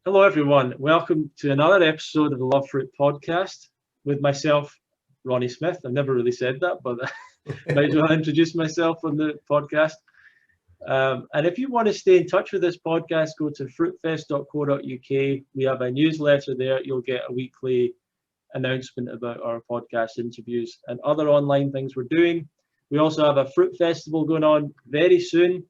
Hello, everyone. Welcome to another episode of the Love Fruit podcast with myself, Ronnie Smith. I've never really said that, but I might as well introduce myself on the podcast. And if you want to stay in touch with this podcast, go to fruitfest.co.uk. We have a newsletter there. You'll get a weekly announcement about our podcast interviews and other online things we're doing. We also have a fruit festival going on very soon.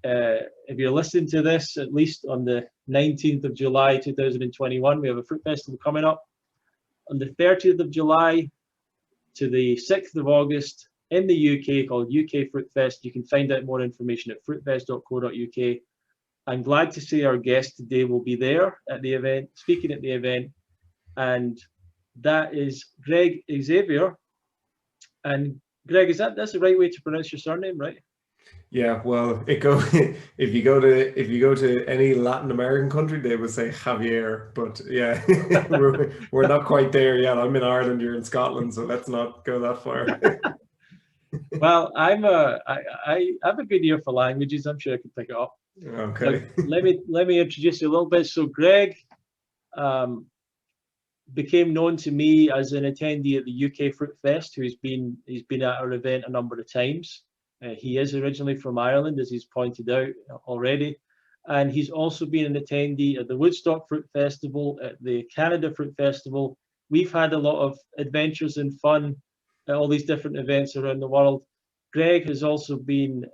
If you're listening to this, at least on the 19th of July 2021, we have a fruit festival coming up on the 30th of July to the 6th of August in the UK called UK Fruit Fest. You can find out more information at fruitfest.co.uk. I'm glad to say our guest today will be there at the event, speaking at the event, and that is Greg Xavier. And Greg, that's the right way to pronounce your surname, right? Yeah, well, if you go to any Latin American country, they would say Xavier, but yeah, we're not quite there yet. I'm in Ireland, you're in Scotland, so let's not go that far. Well, I have a good ear for languages. I'm sure I can pick it up. Okay. Let me introduce you a little bit. So Greg became known to me as an attendee at the UK Fruit Fest, he's been at our event a number of times. He is originally from Ireland, as he's pointed out already, and he's also been an attendee at the Woodstock Fruit Festival, at the Canada Fruit Festival. We've had a lot of adventures and fun at all these different events around the world. Greg has also been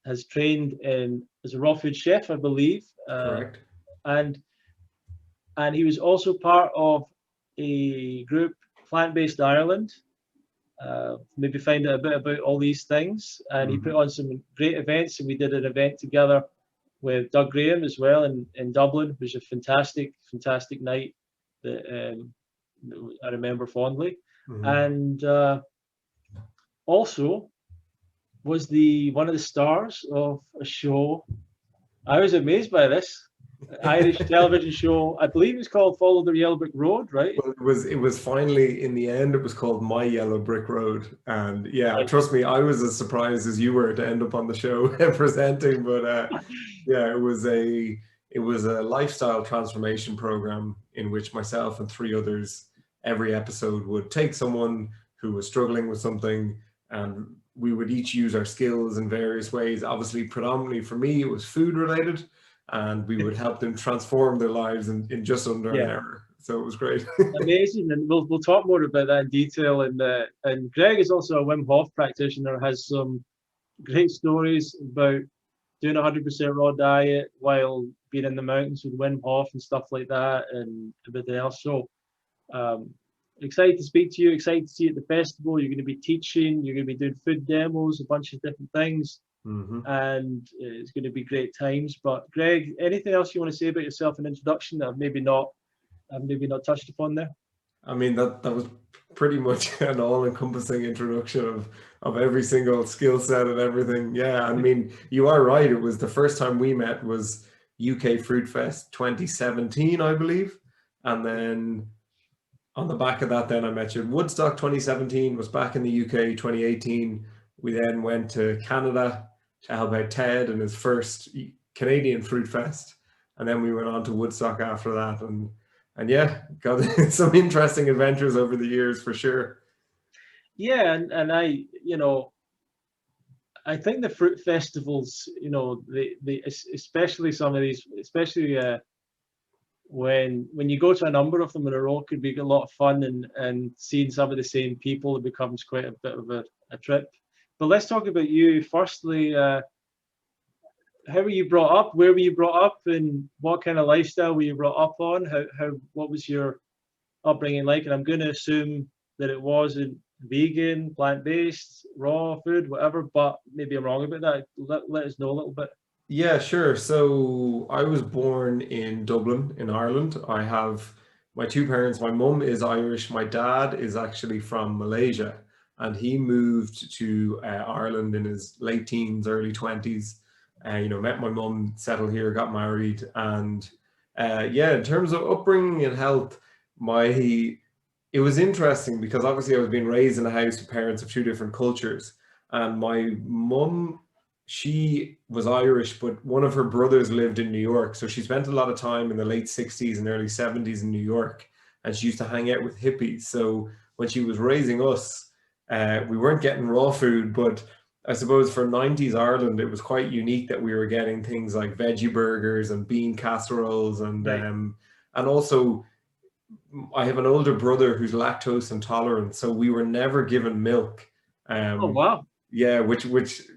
has trained as a raw food chef, I believe. Correct. And he was also part of a group, Plant Based Ireland. Maybe find out a bit about all these things, and he put on some great events, and we did an event together with Doug Graham as well in Dublin. It was a fantastic night that I remember fondly. And also was one of the stars of a show. I was amazed by this Irish television show. I believe it's called Follow the Yellow Brick Road, right? Well, it was finally, in the end, it was called My Yellow Brick Road, and yeah, trust me, I was as surprised as you were to end up on the show presenting. But yeah, it was a lifestyle transformation program in which myself and three others every episode would take someone who was struggling with something, and we would each use our skills in various ways. Obviously, predominantly for me, it was food related, and we would help them transform their lives in just under an hour. So it was great. Amazing, and we'll talk more about that in detail. And Greg is also a Wim Hof practitioner, has some great stories about doing a 100% raw diet while being in the mountains with Wim Hof and stuff like that, and everything else. So excited to speak to you, excited to see you at the festival. You're going to be teaching, you're going to be doing food demos, a bunch of different things. And it's going to be great times. But Greg, anything else you want to say about yourself in introduction that I've maybe not touched upon there? I mean, that was pretty much an all-encompassing introduction of every single skill set and everything. Yeah, I mean, you are right. It was the first time we met was UK Fruit Fest 2017, I believe. And then on the back of that, then I met you. Woodstock 2017 was back in the UK 2018. We then went to Canada to help out Ted and his first Canadian Fruit Fest. And then we went on to Woodstock after that. And yeah, got some interesting adventures over the years for sure. Yeah, and I think the fruit festivals, they especially some of these, especially when you go to a number of them in a row, could be a lot of fun, and seeing some of the same people, it becomes quite a bit of a trip. But let's talk about you. Firstly, how were you brought up? Where were you brought up, and what kind of lifestyle were you brought up on? What was your upbringing like? And I'm going to assume that it wasn't vegan, plant-based, raw food, whatever, but maybe I'm wrong about that. Let us know a little bit. Yeah, sure. So I was born in Dublin, in Ireland. I have my two parents. My mum is Irish. My dad is actually from Malaysia, and he moved to Ireland in his late teens, early 20s. Met my mum, settled here, got married, and in terms of upbringing and health, it was interesting because obviously I was being raised in a house with parents of two different cultures, and my mum she was Irish, but one of her brothers lived in New York. So she spent a lot of time in the late 60s and early 70s in New York, and she used to hang out with hippies. So when she was raising us, we weren't getting raw food, but I suppose for 90s Ireland, it was quite unique that we were getting things like veggie burgers and bean casseroles, and Right. and also I have an older brother who's lactose intolerant, so we were never given milk. Oh, Um, wow. yeah, which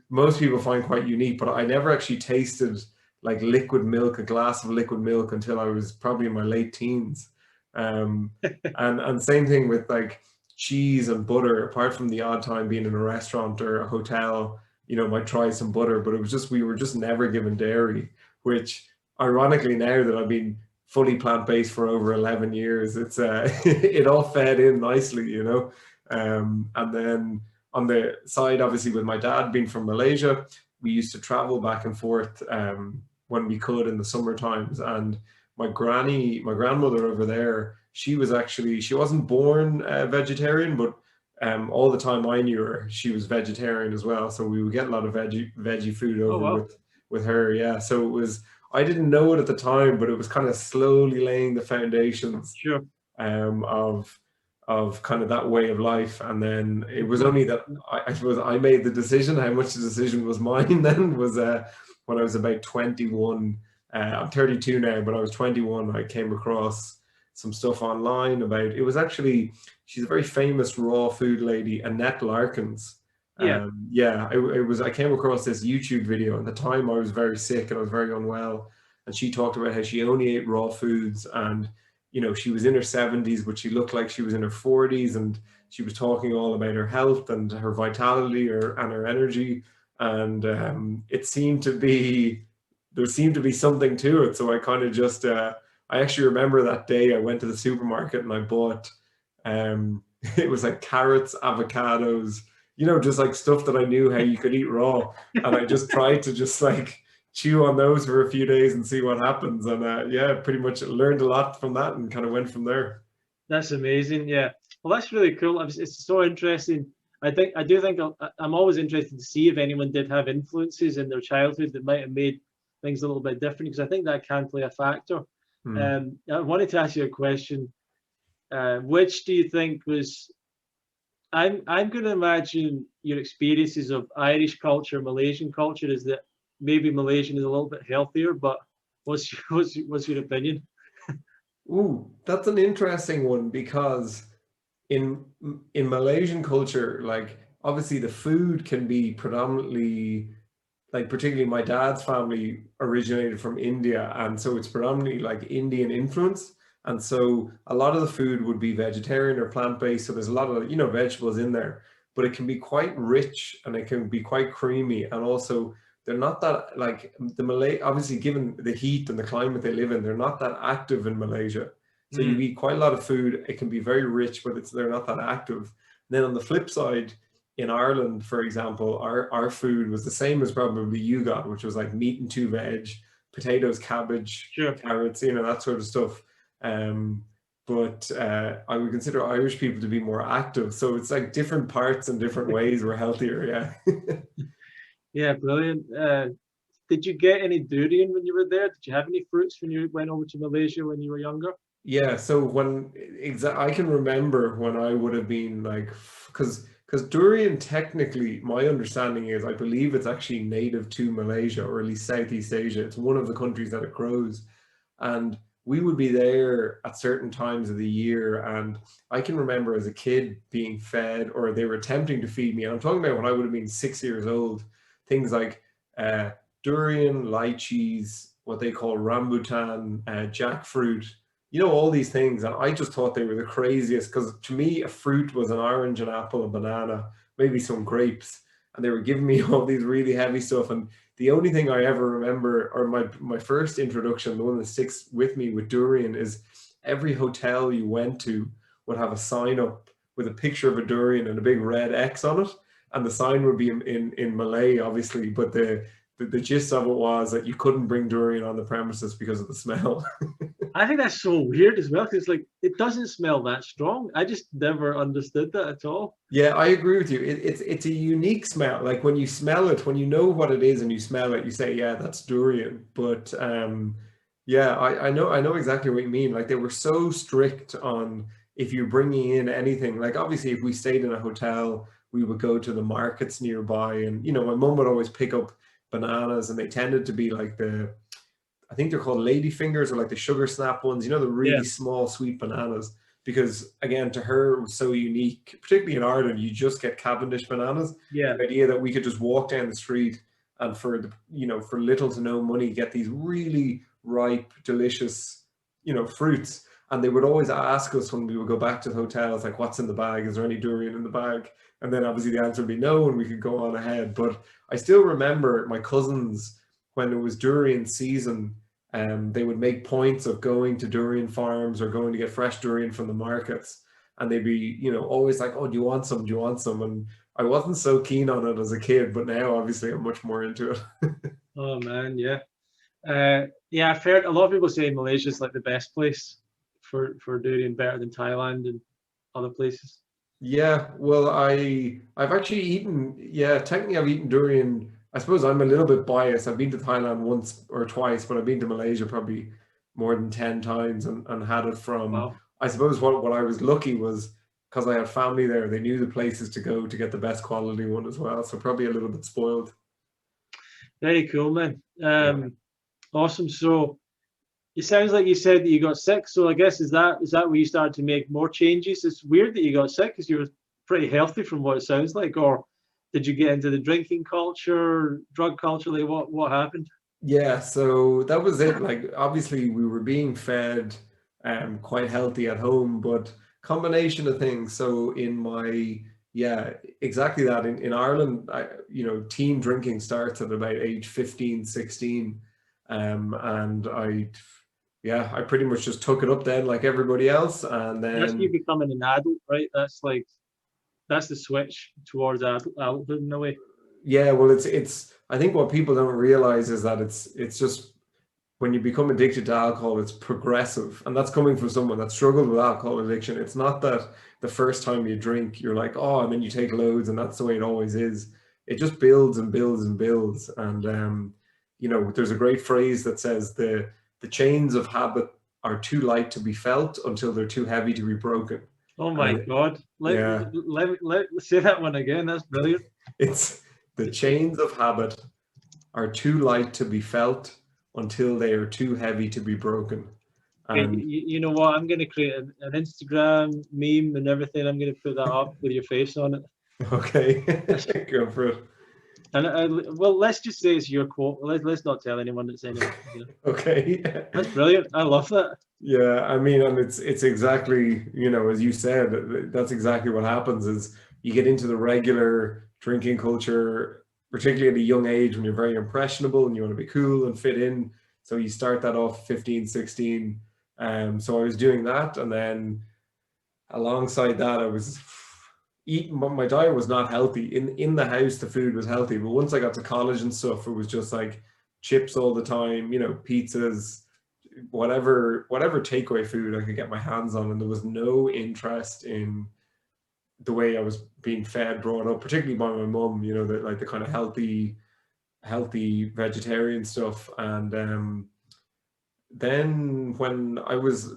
most people find quite unique, but I never actually tasted like liquid milk, a glass of liquid milk, until I was probably in my late teens. Um, and same thing with like cheese and butter. Apart from the odd time being in a restaurant or a hotel, you know, might try some butter, but it was just we were just never given dairy. Which, ironically, now that I've been fully plant-based for over 11 years, it's it all fed in nicely, you know. And then on the side, obviously, with my dad being from Malaysia, we used to travel back and forth when we could in the summer times. And my grandmother over there, she wasn't born vegetarian, but all the time I knew her, she was vegetarian as well. So we would get a lot of veggie food Oh, over wow. with her. Yeah. So it was, I didn't know it at the time, but it was kind of slowly laying the foundations Sure. um, of of kind of that way of life. And then it was only that I suppose I made the decision. How much the decision was mine then was when I was about 21. I'm 32 now, but I was 21. I came across some stuff online about, it was actually, she's a very famous raw food lady, Annette Larkins. Yeah. Yeah, I came across this YouTube video. At the time I was very sick and I was very unwell. And she talked about how she only ate raw foods, and you know, she was in her 70s, but she looked like she was in her 40s, and she was talking all about her health and her vitality and her energy. And it seemed to be, there seemed to be something to it. So I kind of just, I actually remember that day I went to the supermarket and I bought, it was like carrots, avocados, you know, just like stuff that I knew how you could eat raw. And I just tried to just like chew on those for a few days and see what happens. And yeah, pretty much learned a lot from that and kind of went from there. That's amazing. Yeah. Well, that's really cool. It's so interesting. I do think I'm always interested to see if anyone did have influences in their childhood that might have made things a little bit different, because I think that can play a factor. Hmm. I wanted to ask you a question. Which do you think was? I'm going to imagine your experiences of Irish culture, Malaysian culture, is that maybe Malaysian is a little bit healthier, but what's your opinion? Ooh, that's an interesting one, because in in Malaysian culture, like obviously the food can be predominantly, like particularly my dad's family originated from India, and so it's predominantly like Indian influence. And so a lot of the food would be vegetarian or plant-based. So there's a lot of, you know, vegetables in there, but it can be quite rich and it can be quite creamy. And also they're not that, like the Malay, obviously given the heat and the climate they live in, they're not that active in Malaysia. So you Mm, eat quite a lot of food. It can be very rich, but they're not that active. Then on the flip side, in Ireland, for example, our food was the same as probably you got, which was like meat and two veg, potatoes, cabbage, sure. carrots, you know, that sort of stuff. Um, but I would consider Irish people to be more active. So it's like different parts and different ways we're healthier. Yeah. Yeah, brilliant. Did you get any durian when you were there? Did you have any fruits when you went over to Malaysia when you were younger? Yeah, so I can remember when I would have been like, because durian, technically, my understanding is I believe it's actually native to Malaysia, or at least Southeast Asia. It's one of the countries that it grows, and we would be there at certain times of the year. And I can remember as a kid being fed, or they were attempting to feed me. And I'm talking about when I would have been 6 years old. Things like uh, durian, lychees, what they call rambutan, jackfruit, you know, all these things. And I just thought they were the craziest, because to me, a fruit was an orange, an apple, a banana, maybe some grapes. And they were giving me all these really heavy stuff. And the only thing I ever remember, or my first introduction, the one that sticks with me with durian, is every hotel you went to would have a sign up with a picture of a durian and a big red X on it. And the sign would be in Malay, obviously, but the gist of it was that you couldn't bring durian on the premises because of the smell. I think that's so weird as well, because like it doesn't smell that strong. I just never understood that at all. Yeah, I agree with you. It's a unique smell. Like when you smell it, when you know what it is and you smell it, you say, yeah, that's durian. But yeah, I know exactly what you mean. Like they were so strict on if you're bringing in anything. Like obviously, if we stayed in a hotel, we would go to the markets nearby, and you know, my mum would always pick up bananas, and they tended to be like I think they're called lady fingers or like the sugar snap ones. You know, the Yeah, really small sweet bananas. Because again, to her, it was so unique, particularly in Ireland, you just get Cavendish bananas. yeah, The idea that we could just walk down the street and for the, you know, for little to no money, get these really ripe, delicious, you know, fruits. And they would always ask us when we would go back to the hotels, like, what's in the bag? Is there any durian in the bag? And then obviously the answer would be no, and we could go on ahead. But I still remember my cousins, when it was durian season, they would make points of going to durian farms or going to get fresh durian from the markets, and they'd be, you know, always like, "Oh, do you want some? Do you want some?" And I wasn't so keen on it as a kid, but now obviously I'm much more into it. oh man, yeah. Yeah, I've heard a lot of people say Malaysia's like the best place for durian, better than Thailand and other places. Yeah, well, I've actually eaten, yeah, technically I've eaten durian. I suppose I'm a little bit biased. I've been to Thailand once or twice, but I've been to Malaysia probably more than 10 times and had it from, Wow, I suppose what I was lucky was because I had family there, they knew the places to go to get the best quality one as well. So probably a little bit spoiled. very cool, man. Yeah. Awesome. So it sounds like you said that you got sick. So I guess is that where you started to make more changes? It's weird that you got sick because you were pretty healthy from what it sounds like. Or did you get into the drinking culture, drug culture? Like what happened? Yeah, so that was it. Like obviously we were being fed quite healthy at home, but combination of things. So in my yeah, exactly that. In Ireland, you know, teen drinking starts at about age 15, 16. And yeah, I pretty much just took it up then like everybody else. And That's you then becoming an adult, right? That's the switch towards adulthood in a way. yeah, well it's I think what people don't realize is that it's just when you become addicted to alcohol, it's progressive. And that's coming from someone that struggled with alcohol addiction. It's not that the first time you drink, you're like, oh, and then you take loads and that's the way it always is. It just builds and builds and builds. And, you know, there's a great phrase that says the chains of habit are too light to be felt until they're too heavy to be broken. Oh my And God. yeah, Let's say that one again. That's brilliant. it's the chains of habit are too light to be felt until they are too heavy to be broken. Okay, And you know what? I'm going to create an Instagram meme and everything. I'm going to put that up with your face on it. okay, That's, go for it. and well, let's just say it's your quote. Let's not tell anyone it's anyone. You know. Okay. That's brilliant. I love that. Yeah, I mean, and it's exactly, you know, as you said, that's exactly what happens is you get into the regular drinking culture, particularly at a young age when you're very impressionable and you want to be cool and fit in. So you start that off 15, 16. So I was doing that, and then alongside that, I was eating, but my diet was not healthy. In the house, the food was healthy, but once I got to college and stuff, it was just like chips all the time, you know, pizzas, whatever takeaway food I could get my hands on, and there was no interest in the way I was being fed, brought up, particularly by my mum. You know, the like the kind of healthy vegetarian stuff, and then when I was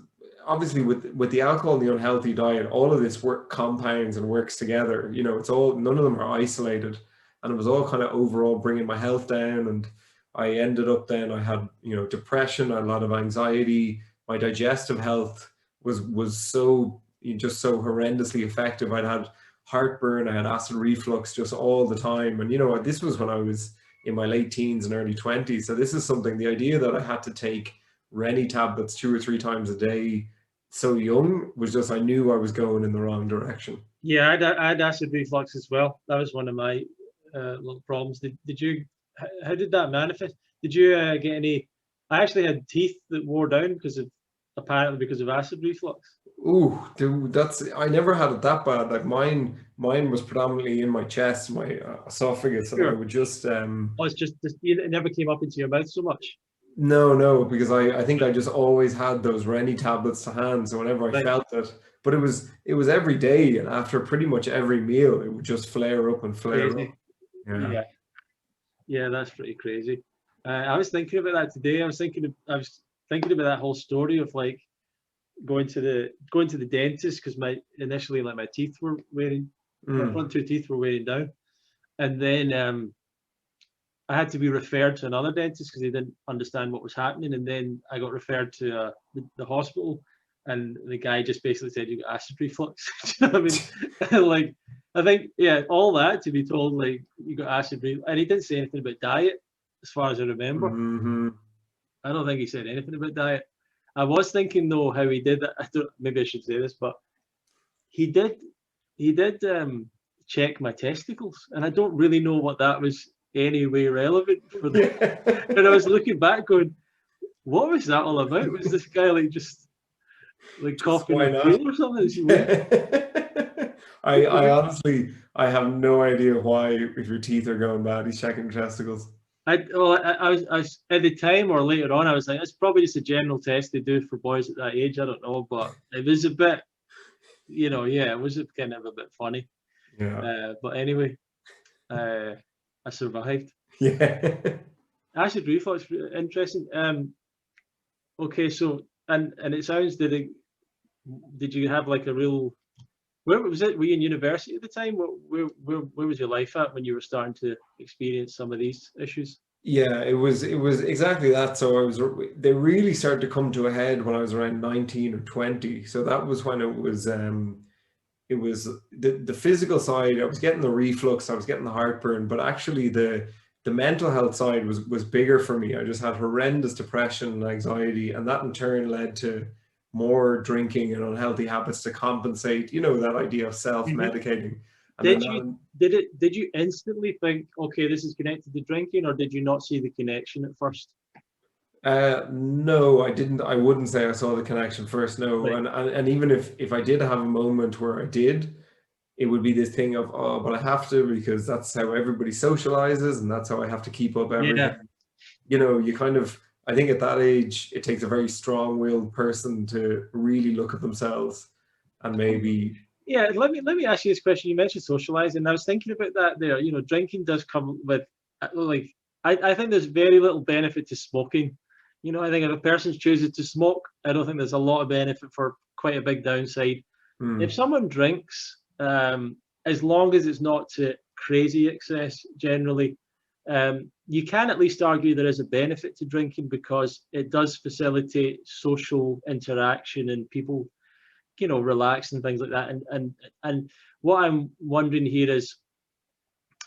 obviously with the alcohol and the unhealthy diet, all of this work compounds and works together. You know, it's all, none of them are isolated, and it was all kind of overall bringing my health down. And I ended up then I had, you know, depression, a lot of anxiety. My digestive health was so, just so horrendously effective. I'd had heartburn, I had acid reflux just all the time. And you know, this was when I was in my late teens and early 20s. So this is something, the idea that I had to take Rennie tablets 2 or 3 times a day so young was just, I knew I was going in the wrong direction. Yeah, I had acid reflux as well. That was one of my little problems. Did you? How did that manifest? Did you get any? I actually had teeth that wore down apparently because of acid reflux. Ooh, dude, I never had it that bad. Like mine was predominantly in my chest, my esophagus, and I Sure. would just Oh, it's just it never came up into your mouth so much. No, because I think I just always had those Rennie tablets to hand. So whenever I Right. felt it, but it was every day, and after pretty much every meal, it would just flare up and flare up. Crazy. Yeah. Yeah. Yeah, that's pretty crazy. I was thinking about that today. I was thinking about that whole story of like going to the dentist because my initially like my teeth were wearing, my Mm. front two teeth were wearing down, and then I had to be referred to another dentist because they didn't understand what was happening, and then I got referred to the hospital, and the guy just basically said you got acid reflux. Do you know what I mean? Like, I think yeah, all that to be told like you got acid reflux, and he didn't say anything about diet, as far as I remember. Hmm. I don't think he said anything about diet. I was thinking though how he did that. I don't. Maybe I should say this, but he did. He did check my testicles, and I don't really know what that was any way relevant for the. And I was looking back, going, "What was that all about? Was this guy like just like Just coughing why up not? peel or something?" It's weird. I honestly I have no idea why if your teeth are going bad, he's checking your testicles. I was at the time or later on. I was like, it's probably just a general test they do for boys at that age. I don't know, but it was a bit, yeah, it was kind of a bit funny. Yeah. But anyway, I survived. Yeah. Acid reflux, interesting. Okay, so and it sounds did you have like a real where was it? Were you in university at the time? Where was your life at when you were starting to experience some of these issues? Yeah, it was exactly that. So they really started to come to a head when I was around 19 or 20. So that was when it was the physical side. I was getting the reflux, I was getting the heartburn, but actually the mental health side was bigger for me. I just had horrendous depression and anxiety, and that in turn led to more drinking and unhealthy habits to compensate, that idea of Mhm. self-medicating. And then Did you that, did you instantly think, okay, this is connected to drinking, or did you not see the connection at first? no, I didn't. I wouldn't say I saw the connection first. No, Right. and even if I did have a moment where I did, it would be this thing of, oh, but I have to because that's how everybody socializes and that's how I have to keep up Yeah. everything. You kind of, I think at that age, it takes a very strong-willed person to really look at themselves and maybe, Yeah, let me ask you this question. You mentioned socializing. I was thinking about that there. Drinking does come with like I think there's very little benefit to smoking. I think if a person chooses to smoke, I don't think there's a lot of benefit for quite a big downside. If hmm, someone drinks, as long as it's not to crazy excess, generally, you can at least argue there is a benefit to drinking because it does facilitate social interaction and people relax and things like that. And what I'm wondering here is,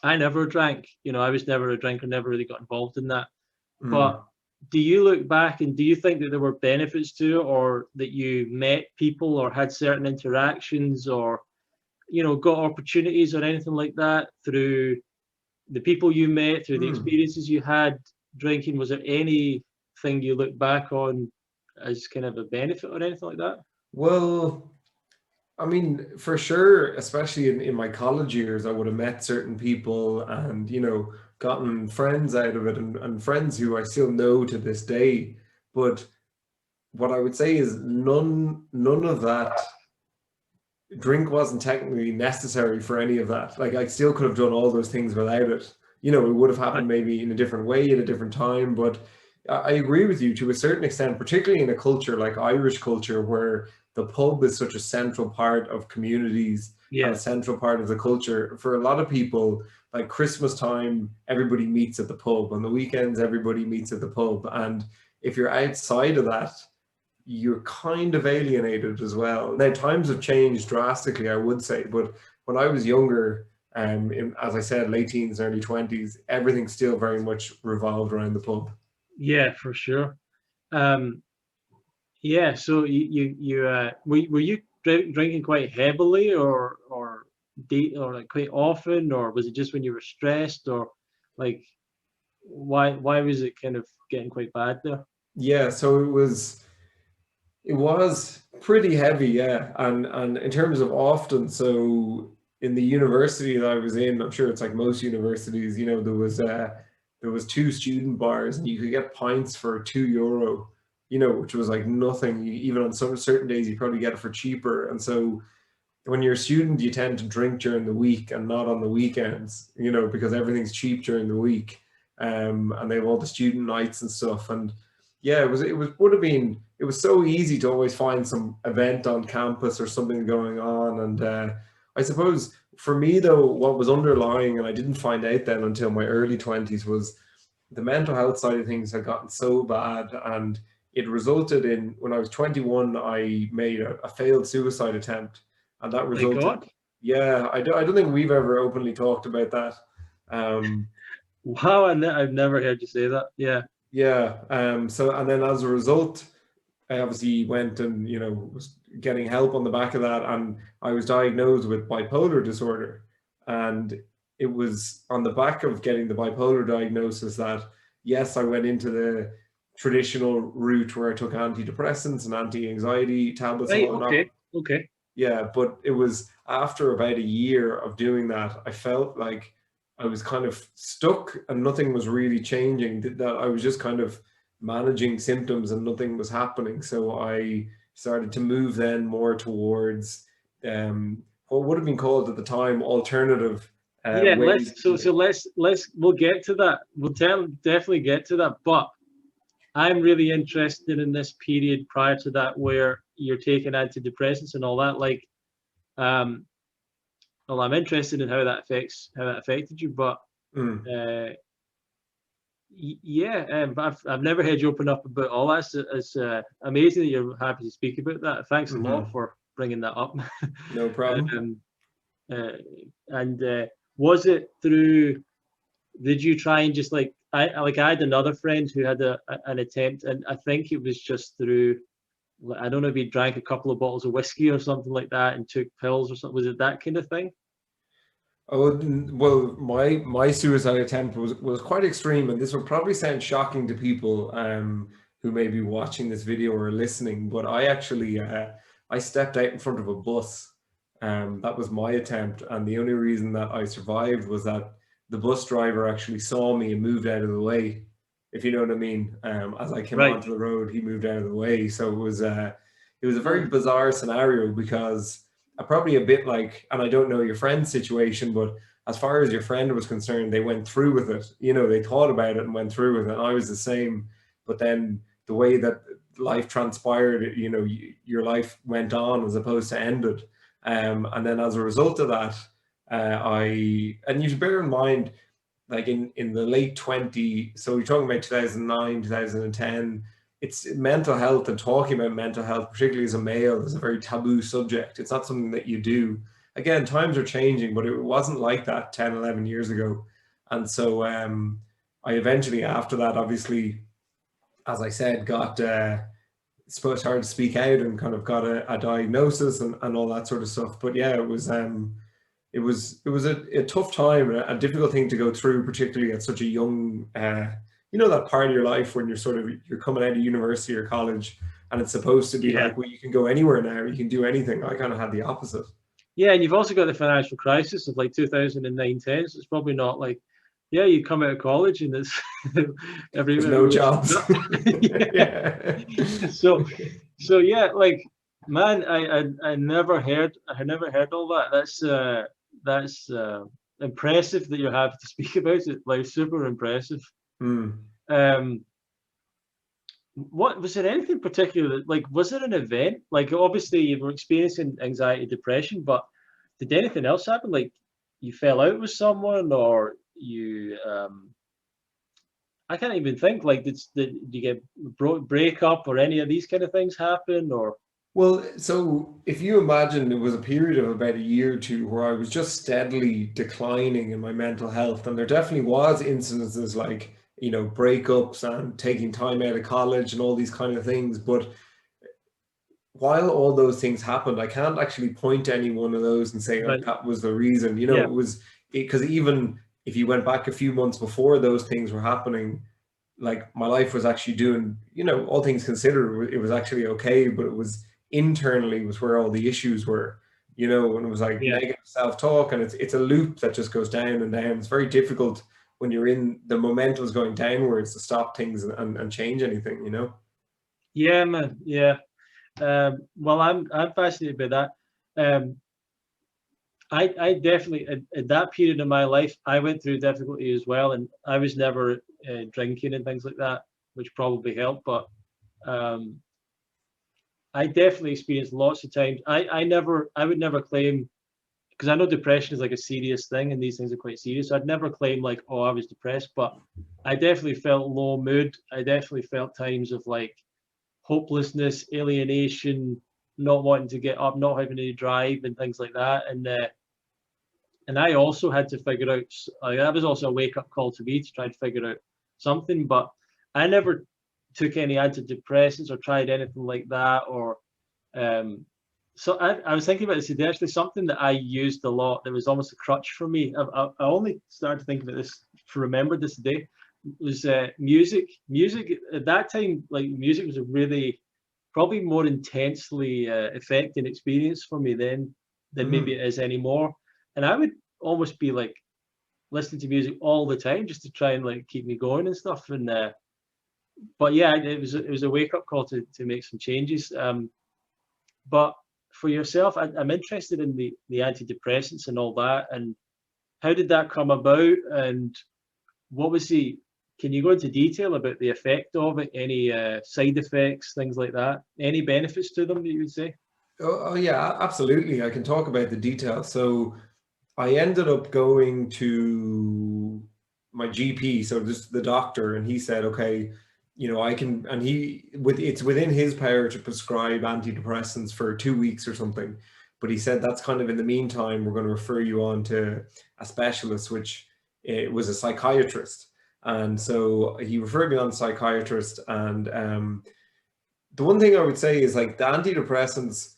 I never drank. I was never a drinker, never really got involved in that. hmm. But do you look back and do you think that there were benefits to it, or that you met people or had certain interactions, or got opportunities or anything like that through the people you met, through the Hmm. experiences you had drinking? Was there anything you look back on as kind of a benefit or anything like that? Well, I mean, for sure, especially in my college years, I would have met certain people and, gotten friends out of it and friends who I still know to this day. But what I would say is none of that drink wasn't technically necessary for any of that. Like I still could have done all those things without it. It would have happened Right. maybe in a different way at a different time. But I agree with you to a certain extent, particularly in a culture like Irish culture, where the pub is such a central part of communities and a Yeah. central part of the culture. For a lot of people, like Christmas time, everybody meets at the pub. On the weekends, everybody meets at the pub. And if you're outside of that, you're kind of alienated as well. Now, times have changed drastically, I would say, but when I was younger, as I said, late teens, early 20s, everything still very much revolved around the pub. Yeah, for sure. Um, yeah. So were you drinking quite heavily, or date, or like quite often, or was it just when you were stressed, or like why was it kind of getting quite bad there? Yeah, so it was pretty heavy, yeah. And in terms of often, so in the university that I was in, I'm sure it's like most universities, there there was 2 student bars and you could get pints for €2, you know, which was like nothing. Even on some certain days, you probably get it for cheaper. And so when you're a student, you tend to drink during the week and not on the weekends, you know, because everything's cheap during the week. And they have all the student nights and stuff. And yeah, it was so easy to always find some event on campus or something going on. And I suppose for me though, what was underlying, and I didn't find out then until my early 20s, was the mental health side of things had gotten so bad, and it resulted in, when I was 21, I made a failed suicide attempt, and that resulted. My God. Yeah, I don't think we've ever openly talked about that. Wow, I've never heard you say that. Yeah. Yeah. So, and then as a result, I obviously went and, you know, was getting help on the back of that, and I was diagnosed with bipolar disorder. And it was on the back of getting the bipolar diagnosis that, yes, I went into the traditional route where I took antidepressants and anti-anxiety tablets. Right, and whatnot. okay. Yeah, but it was after about a year of doing that, I felt like I was kind of stuck and nothing was really changing. That I was just kind of managing symptoms and nothing was happening. So I started to move then more towards what would have been called at the time alternative ways. We'll get to that. We'll definitely get to that. But I'm really interested in this period prior to that where you're taking antidepressants and all that. Like, well, I'm interested in how that affected you. But but I've never heard you open up about all that. It's amazing that you're happy to speak about that. Thanks a lot for bringing that up. No problem. Was it through? Did you try and just I had another friend who had an attempt, and I think it was just through. I don't know if he drank a couple of bottles of whiskey or something like that and took pills or something. Was it that kind of thing? Oh, well, my suicide attempt was quite extreme, and this will probably sound shocking to people who may be watching this video or listening, but I actually I stepped out in front of a bus. That was my attempt, and the only reason that I survived was that the bus driver actually saw me and moved out of the way, if you know what I mean. As I came onto the road, he moved out of the way. So it was a very bizarre scenario, because probably a bit like, and I don't know your friend's situation, but as far as your friend was concerned, they went through with it. You know, they thought about it and went through with it. And I was the same, but then the way that life transpired, you know, your life went on as opposed to ended. And then as a result of that, and you should bear in mind, like in the late 20s, so you're talking about 2009, 2010, it's mental health, and talking about mental health, particularly as a male, is a very taboo subject. It's not something that you do. Again, times are changing, but it wasn't like that 10, 11 years ago. And so I eventually, after that, obviously, as I said, started to speak out and kind of got a diagnosis and all that sort of stuff. But yeah, it was a tough time, a difficult thing to go through, particularly at such a young, you know, that part of your life when you're coming out of university or college, and it's supposed to be like, well, you can go anywhere now, you can do anything. I kind of had the opposite. Yeah, and you've also got the financial crisis of like 2009-10, so it's probably not like, yeah, you come out of college and it's there's no jobs. So yeah, like, man, I never heard all that. That's impressive that you're happy to speak about it. Like, super impressive. What was there anything particular? Like, was there an event? Like, obviously you were experiencing anxiety, depression, but did anything else happen? Like, you fell out with someone, or you I can't even think. Like, did you get break up, or any of these kind of things happen? Or, well, so if you imagine, it was a period of about a year or two where I was just steadily declining in my mental health, and there definitely was incidences like, you know, breakups and taking time out of college and all these kind of things. But while all those things happened, I can't actually point to any one of those and say, oh, that was the reason. You know, it was because even if you went back a few months before those things were happening, like, my life was actually doing, you know, all things considered, it was actually okay, but it was internally was where all the issues were, you know, and it was like negative self-talk, and it's a loop that just goes down and down. It's very difficult when you're in the momentum is going downwards to stop things and change anything, you know? Yeah, man. Yeah. Well, I'm fascinated by that. I definitely at that period in my life, I went through difficulty as well, and I was never drinking and things like that, which probably helped. But I definitely experienced lots of times. I would never claim, because I know depression is like a serious thing, and these things are quite serious. So I'd never claim like, oh, I was depressed, but I definitely felt low mood. I definitely felt times of like hopelessness, alienation, not wanting to get up, not having any drive, and things like that. And I also had to figure out. That was also a wake up call to me to try and figure out something. But I never took any antidepressants or tried anything like that. Or so I was thinking about this today. Actually, something that I used a lot that was almost a crutch for me. I only started to think about this to remember this today. Was music. Music at that time, like music was a really probably more intensely affecting experience for me then than maybe it is anymore. And I would almost be like listening to music all the time just to try and like keep me going and stuff. And but yeah, it was a wake up call to make some changes. But for yourself, I'm interested in the antidepressants and all that. And how did that come about? And what was can you go into detail about the effect of it? Any side effects, things like that? Any benefits to them that you would say? Oh yeah, absolutely. I can talk about the details. So I ended up going to my GP, so just the doctor, and he said, okay, you know, I can, and it's within his power to prescribe antidepressants for 2 weeks or something. But he said that's kind of in the meantime, we're going to refer you on to a specialist, which it was a psychiatrist. And so he referred me on to a psychiatrist. And the one thing I would say is like the antidepressants,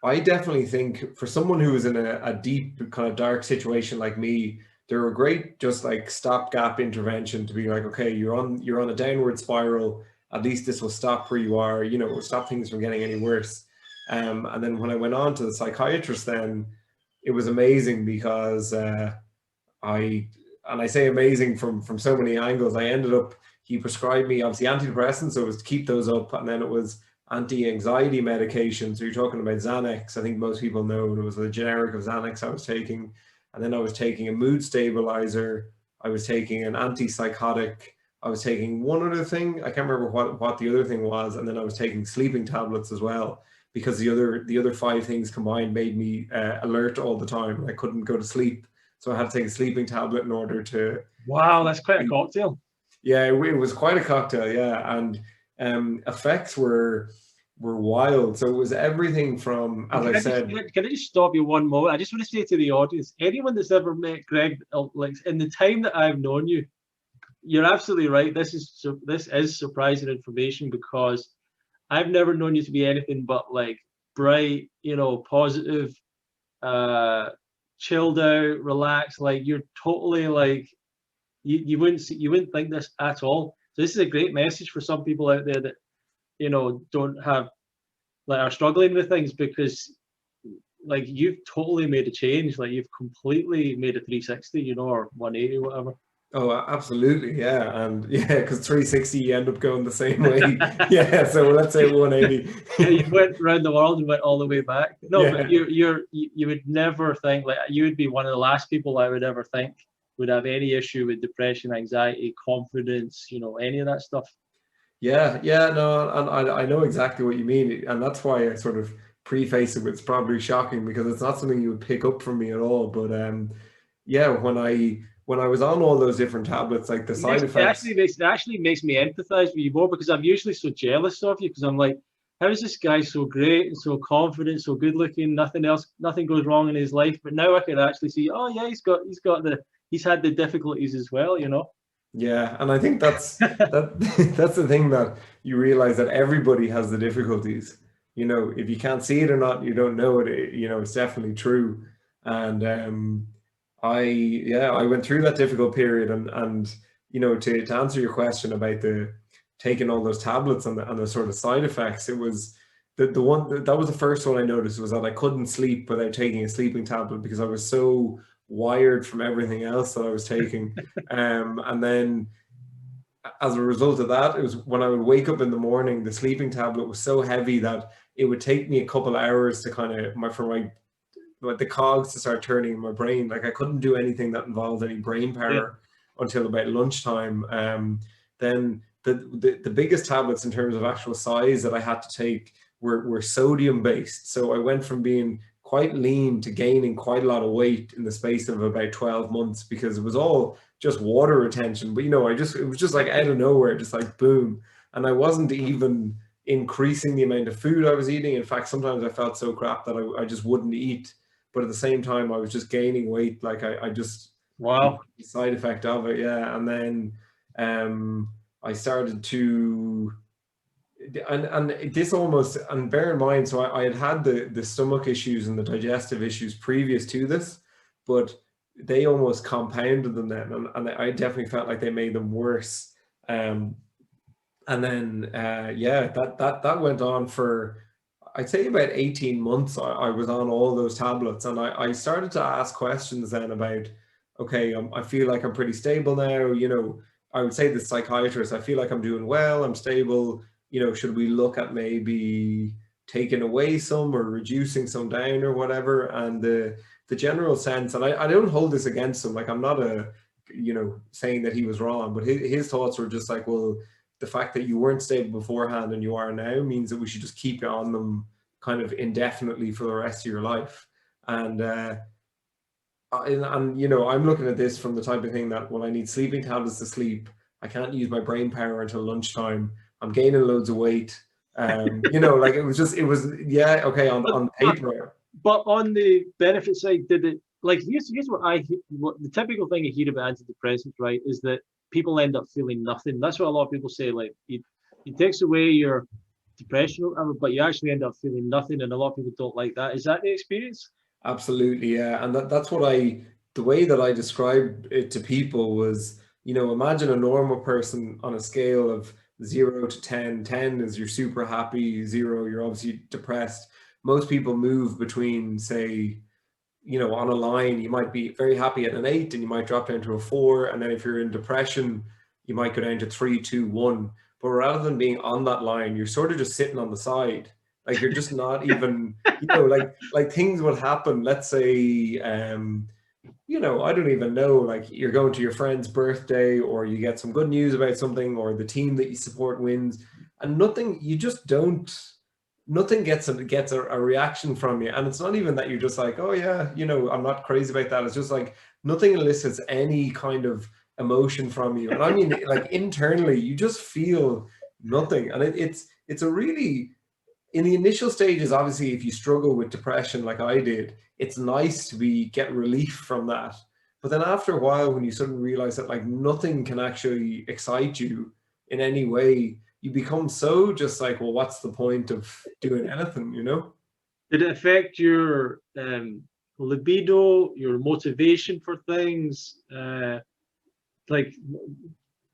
I definitely think for someone who is in a deep kind of dark situation like me, they're a great just like stopgap intervention to be like, okay, you're on a downward spiral. At least this will stop where you are, you know, will stop things from getting any worse. And then when I went on to the psychiatrist, then it was amazing because I say amazing from so many angles. He prescribed me obviously antidepressants, so it was to keep those up, and then it was anti-anxiety medication. So you're talking about Xanax. I think most people know it was a generic of Xanax I was taking. And then I was taking a mood stabilizer. I was taking an antipsychotic. I was taking one other thing. I can't remember what the other thing was. And then I was taking sleeping tablets as well, because the other 5 things combined made me alert all the time. I couldn't go to sleep. So I had to take a sleeping tablet in order to... Wow, that's quite a cocktail. Yeah, it was quite a cocktail, yeah. And effects were wild. So it was everything from, as I said... Can I just stop you one moment? I just want to say to the audience, anyone that's ever met Greg, like in the time that I've known you, you're absolutely right. This is surprising information, because I've never known you to be anything but like bright, you know, positive, chilled out, relaxed. Like you're totally like you wouldn't think this at all. So this is a great message for some people out there that, you know, don't have, like, are struggling with things, because like you've totally made a change. Like you've completely made a 360, you know, or 180, whatever. Oh, absolutely, yeah. And yeah, because 360 you end up going the same way. Yeah, so let's say 180. Yeah, you went around the world and went all the way back. No, yeah. But you would never think, like, you would be one of the last people I would ever think would have any issue with depression, anxiety, confidence, you know, any of that stuff. Yeah, no, and I know exactly what you mean, and that's why I sort of preface it with it's probably shocking, because it's not something you would pick up from me at all. But yeah, when I was on all those different tablets, like the side effects, it actually makes me empathize with you more, because I'm usually so jealous of you, because I'm like, how is this guy so great and so confident, so good looking, nothing goes wrong in his life, but now I can actually see, oh yeah, he's had the difficulties as well, you know. Yeah, and I think that's that's the thing, that you realize that everybody has the difficulties. You know, if you can't see it or not, you don't know it. You know, it's definitely true. And I went through that difficult period, and you know, to answer your question about the taking all those tablets and the sort of side effects, it was the one that was the first one I noticed, was that I couldn't sleep without taking a sleeping tablet, because I was so wired from everything else that I was taking. And then as a result of that, it was when I would wake up in the morning, the sleeping tablet was so heavy that it would take me a couple hours to kind of the cogs to start turning in my brain. Like I couldn't do anything that involved any brain power until about lunchtime. Then the biggest tablets in terms of actual size that I had to take were sodium based. So I went from being quite lean to gaining quite a lot of weight in the space of about 12 months because it was all just water retention. But, you know, it was just like out of nowhere, just like boom. And I wasn't even increasing the amount of food I was eating. In fact, sometimes I felt so crap that I just wouldn't eat. But at the same time, I was just gaining weight. Like I just, wow, the side effect of it. Yeah. And then I started to, and this almost, and bear in mind, so I had the stomach issues and the digestive issues previous to this, but they almost compounded them then, and I definitely felt like they made them worse. And then yeah, that went on for, I'd say about 18 months. I was on all those tablets, and I started to ask questions then about, okay, I feel like I'm pretty stable now. You know, I would say the psychiatrist, I feel like I'm doing well, I'm stable. You know, should we look at maybe taking away some or reducing some down or whatever? And the general sense, and I don't hold this against him, like I'm not saying that he was wrong, but his thoughts were just like, well, the fact that you weren't stable beforehand and you are now means that we should just keep you on them kind of indefinitely for the rest of your life. And you know, I'm looking at this from the type of thing that when I need sleeping tablets to sleep, I can't use my brain power until lunchtime. I'm gaining loads of weight. You know, like it was yeah, okay, on paper. But on the benefit side, did it, like, here's what the typical thing I hear about antidepressants, right, is that people end up feeling nothing. That's what a lot of people say, like, it takes away your depression or whatever, but you actually end up feeling nothing, and a lot of people don't like that. Is that the experience? Absolutely, yeah. And that's what the way that I described it to people was, you know, imagine a normal person on a scale of 0 to 10. 10 is you're super happy, 0, you're obviously depressed. Most people move between, say, you know, on a line, you might be very happy at an 8 and you might drop down to a 4. And then if you're in depression, you might go down to 3, 2, 1. But rather than being on that line, you're sort of just sitting on the side. Like you're just not even, you know, like things would happen. Let's say, you know, I don't even know, like you're going to your friend's birthday or you get some good news about something or the team that you support wins, and nothing gets a reaction from you. And it's not even that you're just like, oh yeah, you know, I'm not crazy about that. It's just like nothing elicits any kind of emotion from you. And I mean, like internally, you just feel nothing. And it's a really, in the initial stages, obviously, if you struggle with depression like I did, it's nice to get relief from that. But then after a while, when you suddenly realize that like nothing can actually excite you in any way, you become so just like, well, what's the point of doing anything, you know? Did it affect your libido, your motivation for things, like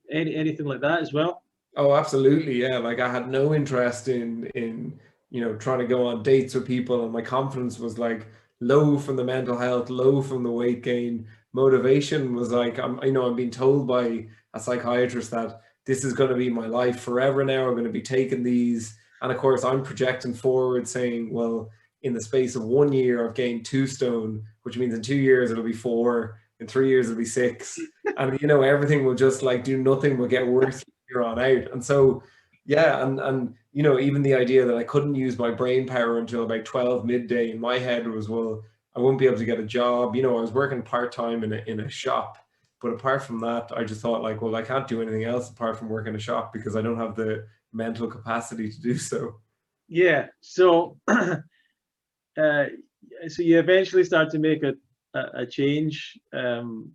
anything like that as well? Oh, absolutely. Yeah. Like I had no interest in, you know, trying to go on dates with people, and my confidence was like low from the mental health, low from the weight gain. Motivation was like, I'm being told by a psychiatrist that this is going to be my life forever now. I'm going to be taking these. And of course, I'm projecting forward saying, well, in the space of 1 year, I've gained 2 stone, which means in 2 years, it'll be 4. In 3 years, it'll be 6. And, you know, everything will just like do nothing but get worse from here on out. And so, yeah. And, you know, even the idea that I couldn't use my brain power until about 12 midday in my head was, well, I won't be able to get a job. You know, I was working part-time in a shop. But apart from that, I just thought like, well, I can't do anything else apart from work in a shop because I don't have the mental capacity to do so. Yeah. So, so you eventually start to make a change and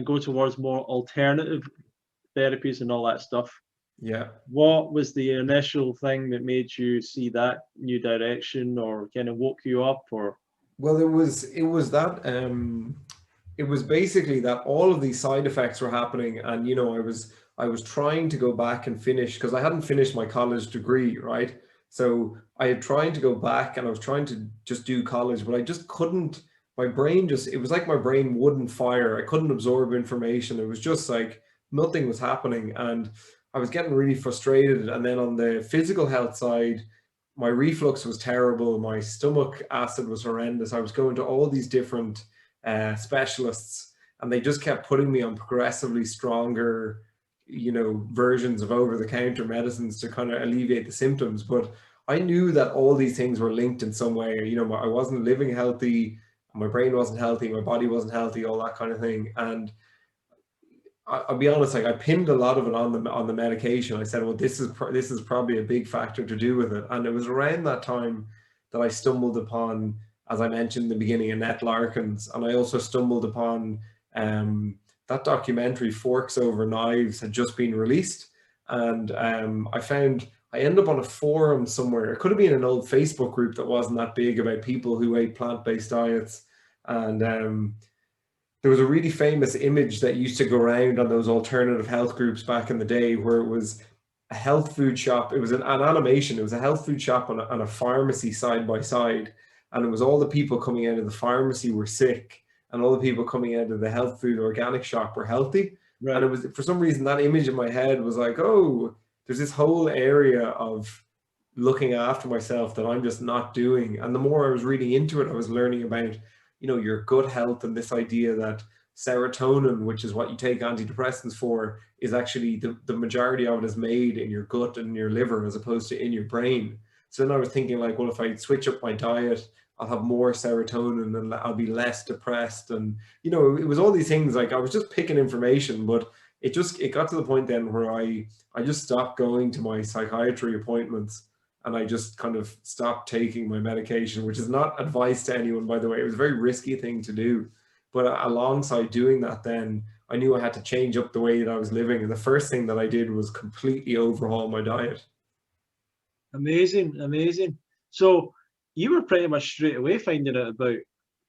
go towards more alternative therapies and all that stuff. Yeah. What was the initial thing that made you see that new direction, or kind of woke you up? Or well, it was that it was basically that all of these side effects were happening, and you know, I was trying to go back and finish because I hadn't finished my college degree, right? So I had trying to go back and I was trying to just do college, but I just couldn't my brain it was like my brain wouldn't fire. I couldn't absorb information. It was just like nothing was happening, and I was getting really frustrated. And then on the physical health side, my reflux was terrible. My stomach acid was horrendous. I was going to all these different specialists, and they just kept putting me on progressively stronger, versions of over-the-counter medicines to kind of alleviate the symptoms. But I knew that all these things were linked in some way. I wasn't living healthy, my brain wasn't healthy, my body wasn't healthy, all that kind of thing. And I'll be honest, like I pinned a lot of it on the medication. I said, well, this is probably a big factor to do with it. And it was around that time that I stumbled upon, as I mentioned in the beginning, Annette Larkin's, and I also stumbled upon that documentary Forks Over Knives had just been released, and I ended up on a forum somewhere. It could have been an old Facebook group that wasn't that big about people who ate plant-based diets, and there was a really famous image that used to go around on those alternative health groups back in the day, where it was a health food shop. It was an animation. It was a health food shop and a pharmacy side by side, and it was all the people coming out of the pharmacy were sick, and all the people coming out of the health food organic shop were healthy. Right. And it was, for some reason, that image in my head was like, oh, there's this whole area of looking after myself that I'm just not doing. And the more I was reading into it, I was learning about, your gut health, and this idea that serotonin, which is what you take antidepressants for, is actually the majority of it is made in your gut and your liver as opposed to in your brain. So then I was thinking like, well, if I switch up my diet, I'll have more serotonin and I'll be less depressed. And, it was all these things. Like I was just picking information, but it got to the point then where I just stopped going to my psychiatry appointments, and I just kind of stopped taking my medication, which is not advice to anyone, by the way. It was a very risky thing to do. But alongside doing that, then I knew I had to change up the way that I was living. And the first thing that I did was completely overhaul my diet. Amazing, amazing. So you were pretty much straight away finding out about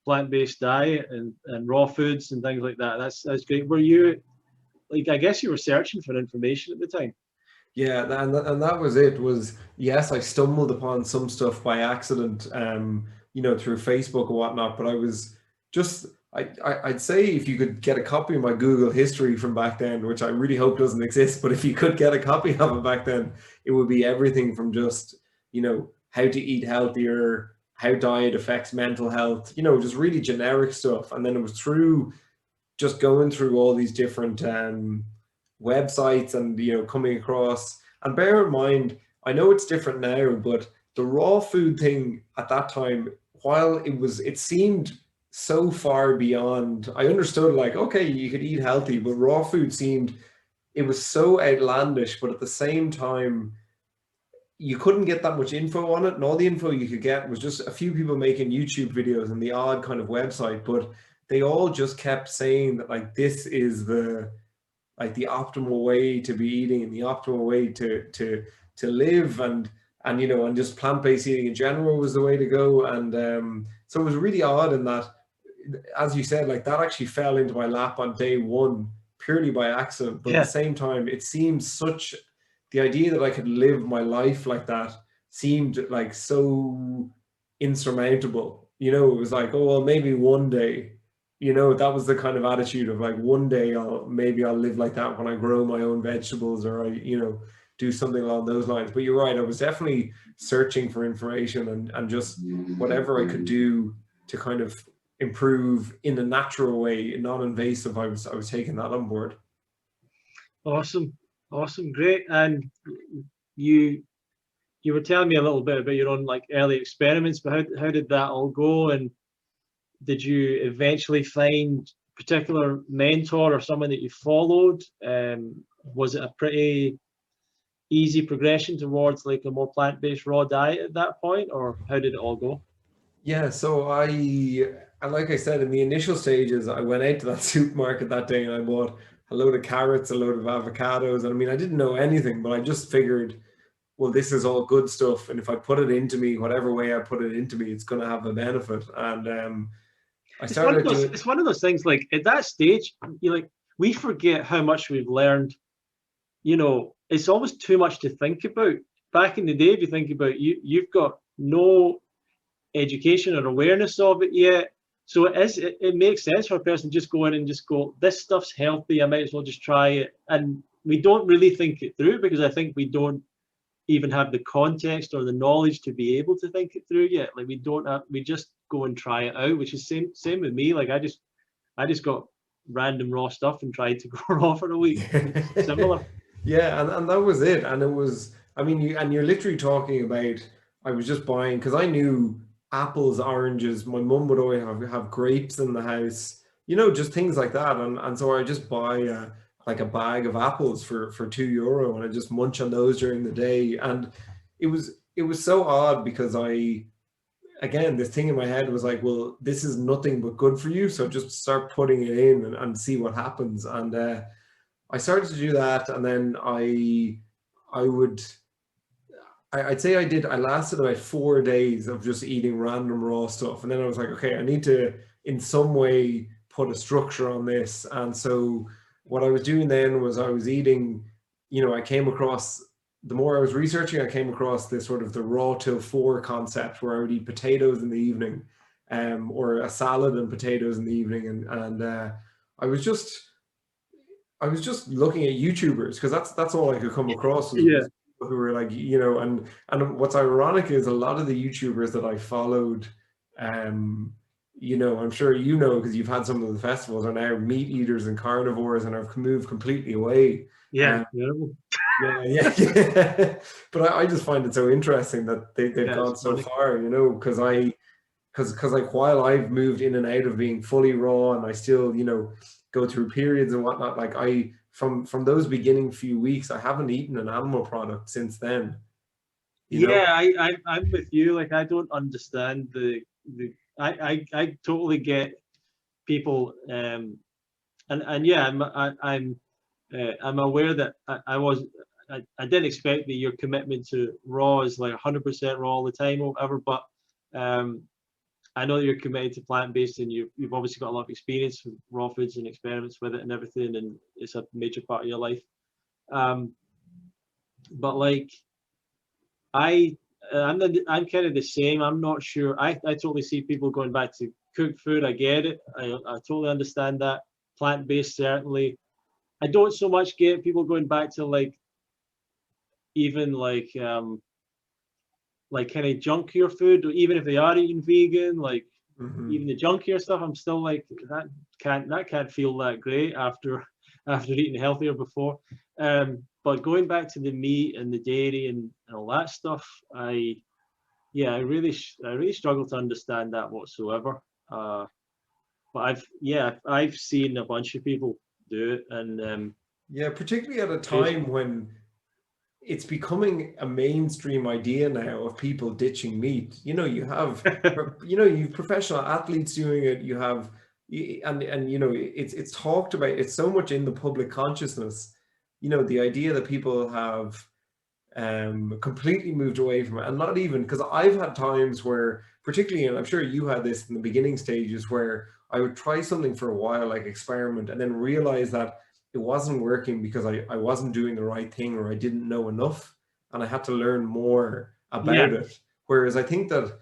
plant-based diet and raw foods and things like that. That's great. Were you, like, I guess you were searching for information at the time? Yeah, and that was it. Yes, I stumbled upon some stuff by accident, through Facebook or whatnot. But I was just, I'd say if you could get a copy of my Google history from back then, which I really hope doesn't exist, but if you could get a copy of it back then, it would be everything from just, how to eat healthier, how diet affects mental health, just really generic stuff. And then it was through just going through all these different websites and coming across, and bear in mind, I know it's different now, but the raw food thing at that time, while it seemed so far beyond, I understood like, okay, you could eat healthy, but raw food it was so outlandish. But at the same time, you couldn't get that much info on it, and all the info you could get was just a few people making YouTube videos and the odd kind of website, but they all just kept saying that like this is the optimal way to be eating and the optimal way to live, and just plant-based eating in general was the way to go. And so it was really odd in that, as you said, like that actually fell into my lap on day one purely by accident. But at the same time, it seemed the idea that I could live my life like that seemed like so insurmountable. It was like, oh well, maybe one day. That was the kind of attitude of like, one day I'll live like that when I grow my own vegetables, or I, do something along those lines. But you're right, I was definitely searching for information and just whatever I could do to kind of improve in a natural way, non-invasive. I was taking that on board. Awesome, great. And you were telling me a little bit about your own like early experiments, but how did that all go? And did you eventually find a particular mentor or someone that you followed? Was it a pretty easy progression towards like a more plant-based raw diet at that point, or how did it all go? Yeah, so like I said, in the initial stages, I went out to that supermarket that day and I bought a load of carrots, a load of avocados. And I mean, I didn't know anything, but I just figured, well, this is all good stuff. And if I put it into me, whatever way I put it into me, it's going to have a benefit. And it's one of those things, like at that stage, we forget how much we've learned. It's almost too much to think about. Back in the day, if you think about you've got no education or awareness of it yet. So it makes sense for a person to just go in and just go, this stuff's healthy, I might as well just try it. And we don't really think it through, because I think we don't even have the context or the knowledge to be able to think it through yet. Like we just go and try it out, which is same with me. Like I just got random raw stuff and tried to go raw for a week. Similar. Yeah, and that was it. And it was, I mean, you're literally talking about, I was just buying, because I knew apples, oranges, my mum would always have grapes in the house, just things like that. And so I just buy like a bag of apples for €2, and I just munch on those during the day. And it was so odd, because again, this thing in my head was like, well, this is nothing but good for you, so just start putting it in and see what happens. And I started to do that, and then I'd say I lasted about 4 days of just eating random raw stuff. And then I was like, okay, I need to in some way put a structure on this. And so what I was doing then was I was eating, I came across, the more I was researching, I came across this sort of the raw till 4 concept, where I would eat potatoes in the evening, or a salad and potatoes in the evening. And I was just looking at YouTubers, because that's all I could come across was people who were like, and what's ironic is a lot of the YouTubers that I followed, I'm sure because you've had some of the festivals, are now meat eaters and carnivores and have moved completely away. Yeah. Yeah. But I just find it so interesting that they've gone so far, because like while I've moved in and out of being fully raw, and I still, go through periods and whatnot, like from those beginning few weeks, I haven't eaten an animal product since then. I'm with you. Like, I don't understand I totally get people, and yeah, I'm aware that I didn't expect that your commitment to raw is like 100% raw all the time or whatever, but I know that you're committed to plant-based, and you've obviously got a lot of experience with raw foods and experiments with it and everything, and it's a major part of your life. But like, I'm kind of the same. I'm not sure. I totally see people going back to cooked food. I get it. I totally understand that. Plant-based, certainly. I don't so much get people going back to like, even like kind of junkier food, or even if they are eating vegan, like even the junkier stuff, I'm still like, that can't feel that great after eating healthier before. But going back to the meat and the dairy and all that stuff, I really struggle to understand that whatsoever. But I've seen a bunch of people do it, and particularly at a time when it's becoming a mainstream idea now of people ditching meat. You have you've professional athletes doing it. You have, and it's talked about. It's so much in the public consciousness. The idea that people have completely moved away from it, and not even, because I've had times where, particularly, and I'm sure you had this in the beginning stages, where I would try something for a while, like experiment, and then realize that it wasn't working because I wasn't doing the right thing, or I didn't know enough, and I had to learn more about it. Whereas I think that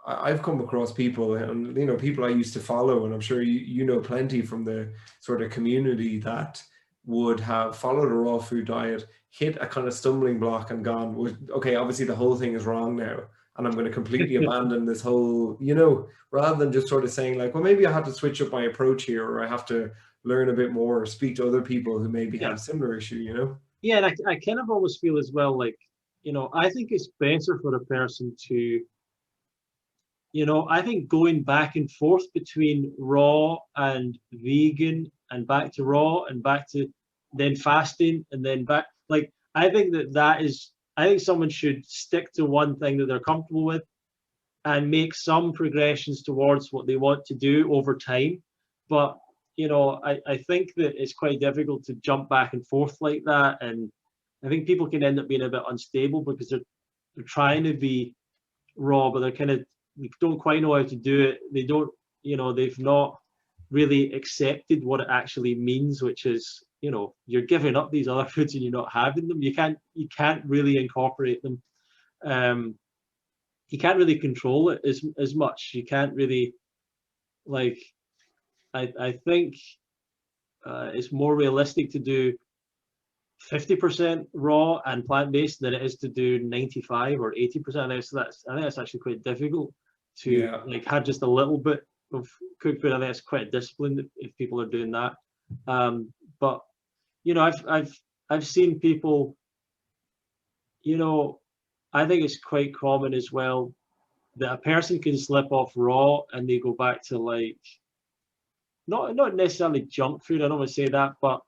I've come across people, and people I used to follow, and I'm sure you know plenty from the sort of community, that would have followed a raw food diet, hit a kind of stumbling block, and gone, well, okay, obviously the whole thing is wrong now, and I'm going to completely abandon this whole, rather than just sort of saying like, well, maybe I have to switch up my approach here, or I have to learn a bit more, or speak to other people who maybe have a similar issue, Yeah, and I kind of always feel as well, like, I think it's better for a person to, I think going back and forth between raw and vegan, and back to raw, and back to then fasting, and then back, like, I think I think someone should stick to one thing that they're comfortable with, and make some progressions towards what they want to do over time. But I think that it's quite difficult to jump back and forth like that, and I think people can end up being a bit unstable, because they're trying to be raw, but they don't quite know how to do it. They don't, they've not really accepted what it actually means, which is, you're giving up these other foods and you're not having them. You can't really incorporate them. You can't really control it as much. You can't really, like I think it's more realistic to do 50% raw and plant-based than it is to do 95 or 80%. So I think that's actually quite difficult to like have just a little bit of cooked food. I think that's quite disciplined if people are doing that. But you know, I've seen people, you know, I think it's quite common as well that a person can slip off raw and they go back to like not necessarily junk food, I don't want to say that, but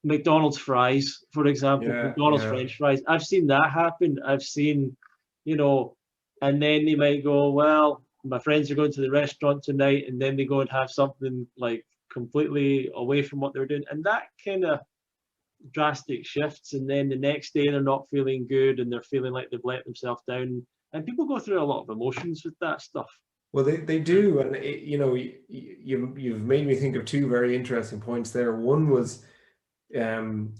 McDonald's fries, for example, McDonald's French fries. I've seen that happen. I've seen, you know, and then they might go, well, my friends are going to the restaurant tonight, and then they go and have something like completely away from what they're doing. And that kind of drastic shifts. And then the next day they're not feeling good and they're feeling like they've let themselves down. And people go through a lot of emotions with that stuff. Well, they do. And, you know, you've made me think of two very interesting points there. One was, when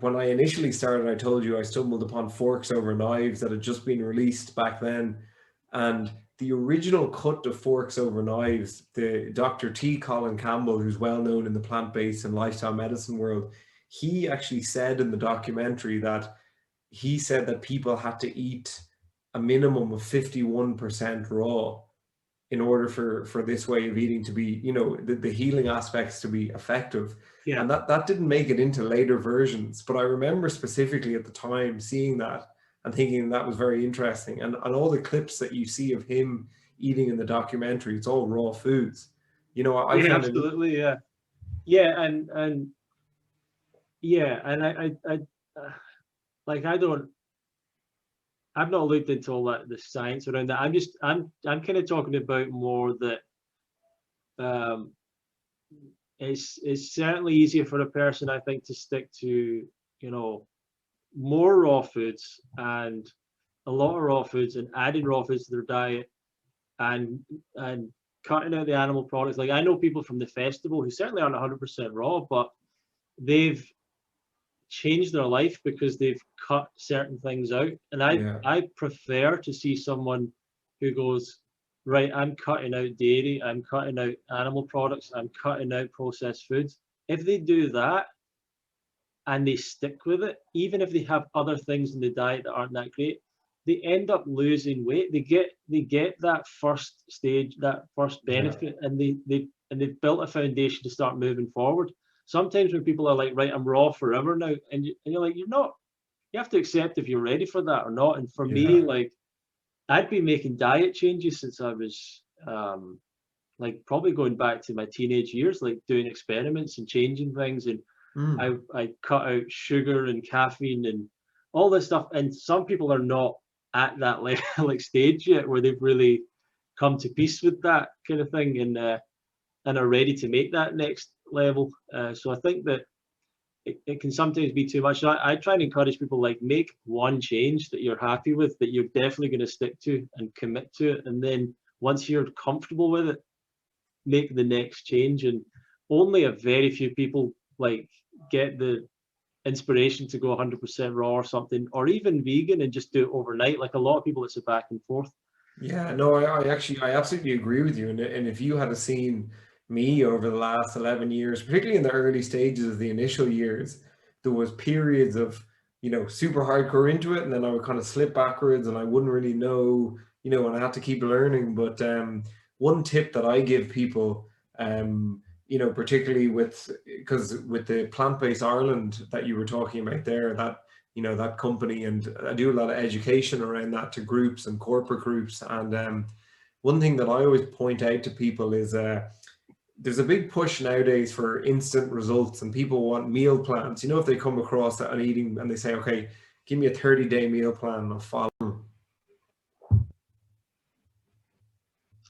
I initially started, I told you I stumbled upon Forks Over Knives that had just been released back then. And the original cut of Forks Over Knives, the Dr. T. Colin Campbell, who's well known in the plant-based and lifestyle medicine world, he actually said in the documentary that he said that people had to eat a minimum of 51% raw in order for this way of eating to be, you know, the healing aspects to be effective. Yeah. And that didn't make it into later versions. But I remember specifically at the time seeing that and thinking that was very interesting. And all the clips that you see of him eating in the documentary, it's all raw foods. You know, I found absolutely, yeah. Yeah, and yeah, and I like I've not looked into all that the science around that. I'm kind of talking about more that it's certainly easier for a person, I think, to stick to, you know, more raw foods and a lot of raw foods and adding raw foods to their diet and cutting out the animal products. Like I know people from the festival who certainly aren't 100% raw, but they've changed their life because they've cut certain things out. And I prefer to see someone who goes, right, I'm cutting out dairy, I'm cutting out animal products, I'm cutting out processed foods. If they do that and they stick with it, even if they have other things in the diet that aren't that great, they end up losing weight. They get that first stage, that first benefit, and they've built a foundation to start moving forward. Sometimes when people are like, right, I'm raw forever now, and you're like, you're not. You have to accept if you're ready for that or not. And for me, like, I'd been making diet changes since I was like probably going back to my teenage years, like doing experiments and changing things. And I cut out sugar and caffeine and all this stuff. And some people are not at that like stage yet where they've really come to peace with that kind of thing and are ready to make that next level. So I think that it can sometimes be too much. So I try and encourage people, like, make one change that you're happy with, that you're definitely going to stick to and commit to it. And then once you're comfortable with it, make the next change. And only a very few people like get the inspiration to go 100% raw or something, or even vegan and just do it overnight. Like a lot of people, it's a back and forth. Yeah, no, I absolutely agree with you. And if you had seen me over the last 11 years, particularly in the early stages of the initial years, there was periods of, you know, super hardcore into it, and then I would kind of slip backwards and I wouldn't really know, you know, and I had to keep learning. But one tip that I give people, you know, particularly because with the Plant Based Ireland that you were talking about there, that, you know, that company, and I do a lot of education around that to groups and corporate groups. And one thing that I always point out to people is there's a big push nowadays for instant results, and people want meal plans. You know, if they come across an eating and they say, okay, give me a 30-day meal plan, I'll follow.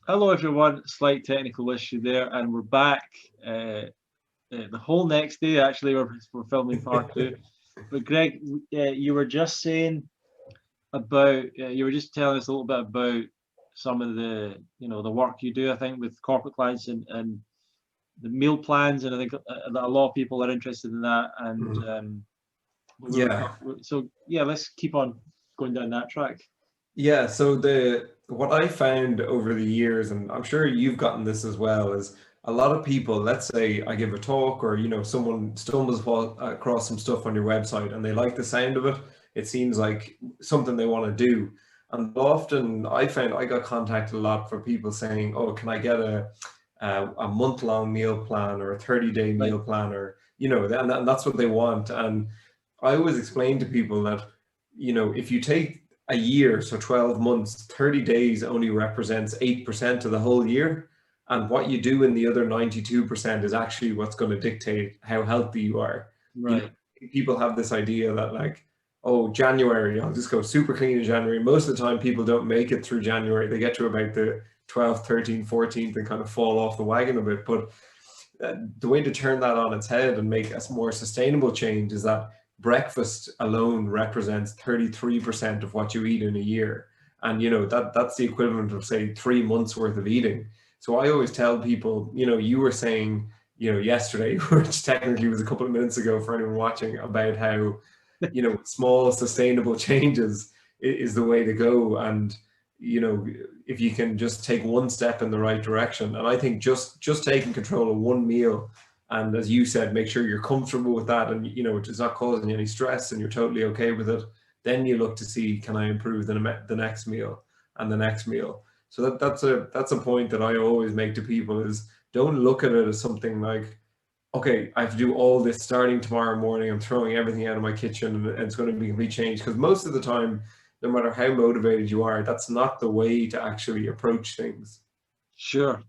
Hello everyone, slight technical issue there, and we're back the whole next day. Actually, we're filming part 2. But Greg, you were just saying about, you were just telling us a little bit about some of the, you know, the work you do, I think, with corporate clients and the meal plans, and I think that a lot of people are interested in that. And Yeah. So yeah, let's keep on going down that track. Yeah, so what I found over the years, and I'm sure you've gotten this as well, is a lot of people, let's say I give a talk, or someone stumbles across some stuff on your website and they like the sound of it. It seems like something they want to do. And often I found I got contacted a lot for people saying, "Oh, can I get a month-long meal plan or a 30-day Right. meal plan?" Or and that's what they want. And I always explain to people that if you take a year, so 12 months, 30 days only represents 8% of the whole year. And what you do in the other 92% is actually what's going to dictate how healthy you are. Right. People have this idea that, like, oh, January, I'll just go super clean in January. Most of the time people don't make it through January. They get to about the 12th, 13th, 14th and kind of fall off the wagon a bit. But the way to turn that on its head and make a more sustainable change is that breakfast alone represents 33% of what you eat in a year. And that's the equivalent of, say, 3 months worth of eating. So I always tell people, you were saying, yesterday, which technically was a couple of minutes ago for anyone watching, about how, small sustainable changes is the way to go. And, if you can just take one step in the right direction. And I think just taking control of one meal, and as you said, make sure you're comfortable with that, and it's not causing you any stress, and you're totally okay with it. Then you look to see, can I improve the next meal and the next meal. So that's a point that I always make to people, is don't look at it as something like, okay, I have to do all this starting tomorrow morning. I'm throwing everything out of my kitchen and it's going to be a complete change. Because most of the time, no matter how motivated you are, that's not the way to actually approach things. Sure.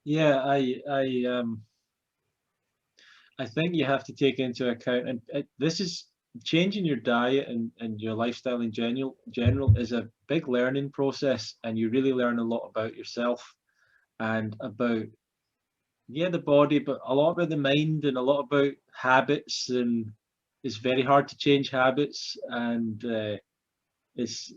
Yeah, I think you have to take into account, and this is changing your diet and your lifestyle in general is a big learning process, and you really learn a lot about yourself and about the body, but a lot about the mind and a lot about habits. And it's very hard to change habits, and it's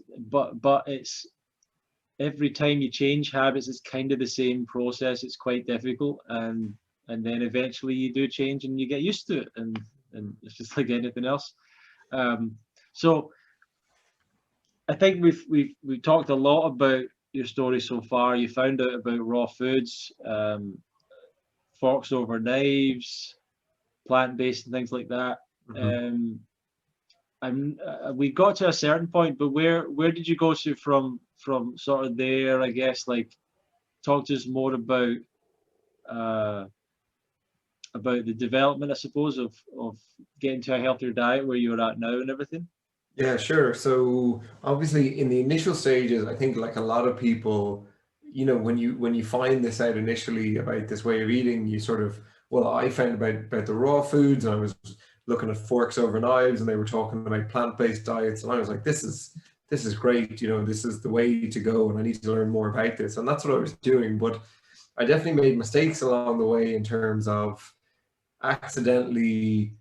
every time you change habits, it's kind of the same process. It's quite difficult, and then eventually you do change and you get used to it, and it's just like anything else. So I think we've talked a lot about your story so far. You found out about raw foods, forks over knives, plant-based and things like that. Mm-hmm. We got to a certain point, but where did you go to from sort of there? I guess, like, talk to us more about the development, I suppose, of getting to a healthier diet where you're at now and everything. Yeah, sure. So obviously in the initial stages, I think, like a lot of people, when you find this out initially about this way of eating, you sort of, well, I found about the raw foods, and I was looking at forks over knives, and they were talking about plant-based diets, and I was like, this is great, this is the way to go, and I need to learn more about this. And that's what I was doing. But I definitely made mistakes along the way in terms of accidentally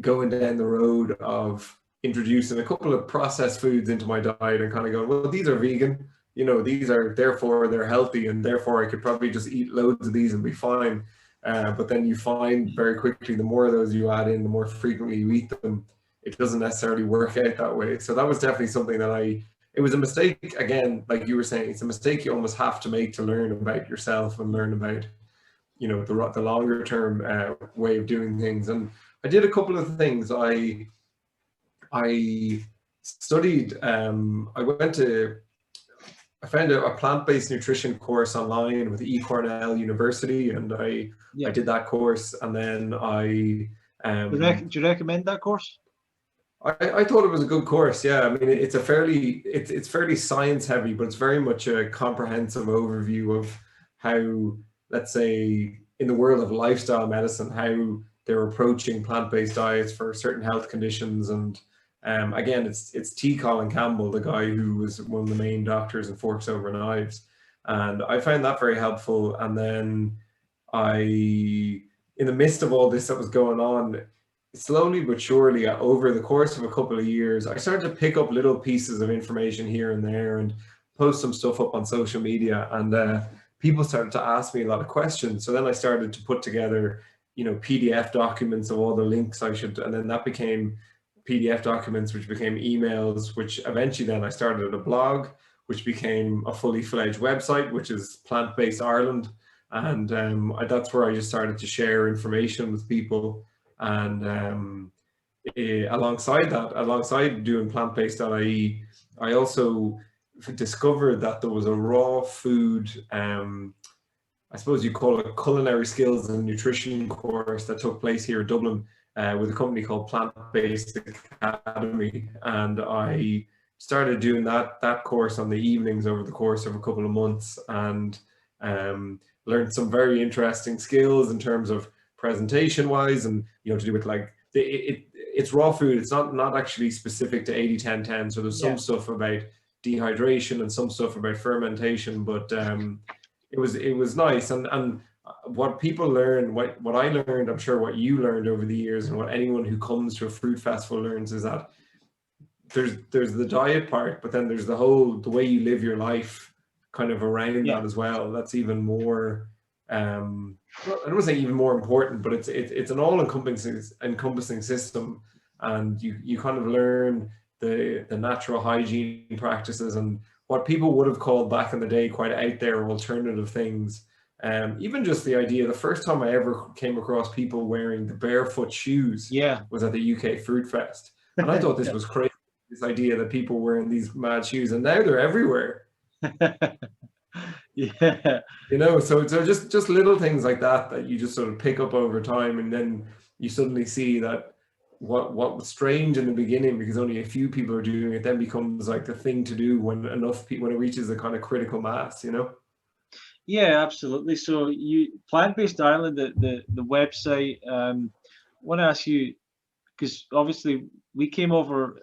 going down the road of introducing a couple of processed foods into my diet and kind of going, well, these are vegan, these are, therefore they're healthy, and therefore I could probably just eat loads of these and be fine. But then you find very quickly, the more of those you add in, the more frequently you eat them, it doesn't necessarily work out that way. So that was definitely something that it was a mistake. Again, like you were saying, it's a mistake you almost have to make to learn about yourself and learn about, the longer term way of doing things. And I did a couple of things. I studied, I found a plant-based nutrition course online with Cornell University, and I did that course. And then do you recommend that course? I thought it was a good course. Yeah, I mean, it's fairly science heavy, but it's very much a comprehensive overview of how, let's say, in the world of lifestyle medicine, how they're approaching plant-based diets for certain health conditions. And again, it's T. Colin Campbell, the guy who was one of the main doctors in Forks Over Knives, and I found that very helpful. And then in the midst of all this that was going on, slowly but surely, over the course of a couple of years, I started to pick up little pieces of information here and there and post some stuff up on social media, and people started to ask me a lot of questions. So then I started to put together, PDF documents of all the links I should, and then that became PDF documents, which became emails, which eventually then I started a blog, which became a fully fledged website, which is Plant Based Ireland. And that's where I just started to share information with people. And alongside doing plant-based.ie, I also discovered that there was a raw food, I suppose you call it, culinary skills and nutrition course that took place here in Dublin with a company called Plant Based Academy. And I started doing that course on the evenings over the course of a couple of months, and learned some very interesting skills in terms of presentation wise, and to do with like it's raw food. It's not actually specific to 80-10-10. So there's some stuff about dehydration and some stuff about fermentation, but it was nice. And what people learn, what I learned, I'm sure what you learned over the years, and what anyone who comes to a fruit festival learns, is that there's the diet part, but then there's the way you live your life kind of around that as well. That's even more I don't want to say even more important, but it's an all-encompassing system, and you kind of learn the natural hygiene practices and what people would have called back in the day quite out there alternative things. Even just the idea, the first time I ever came across people wearing the barefoot shoes was at the UK Fruit Fest, and I thought this was crazy, this idea that people wearing these mad shoes, and now they're everywhere. So just little things like that you just sort of pick up over time, and then you suddenly see that what was strange in the beginning, because only a few people are doing it, then becomes like the thing to do when enough people, when it reaches a kind of critical mass. Yeah, absolutely. So Plant Based Ireland, the website. I want to ask you, because obviously we came over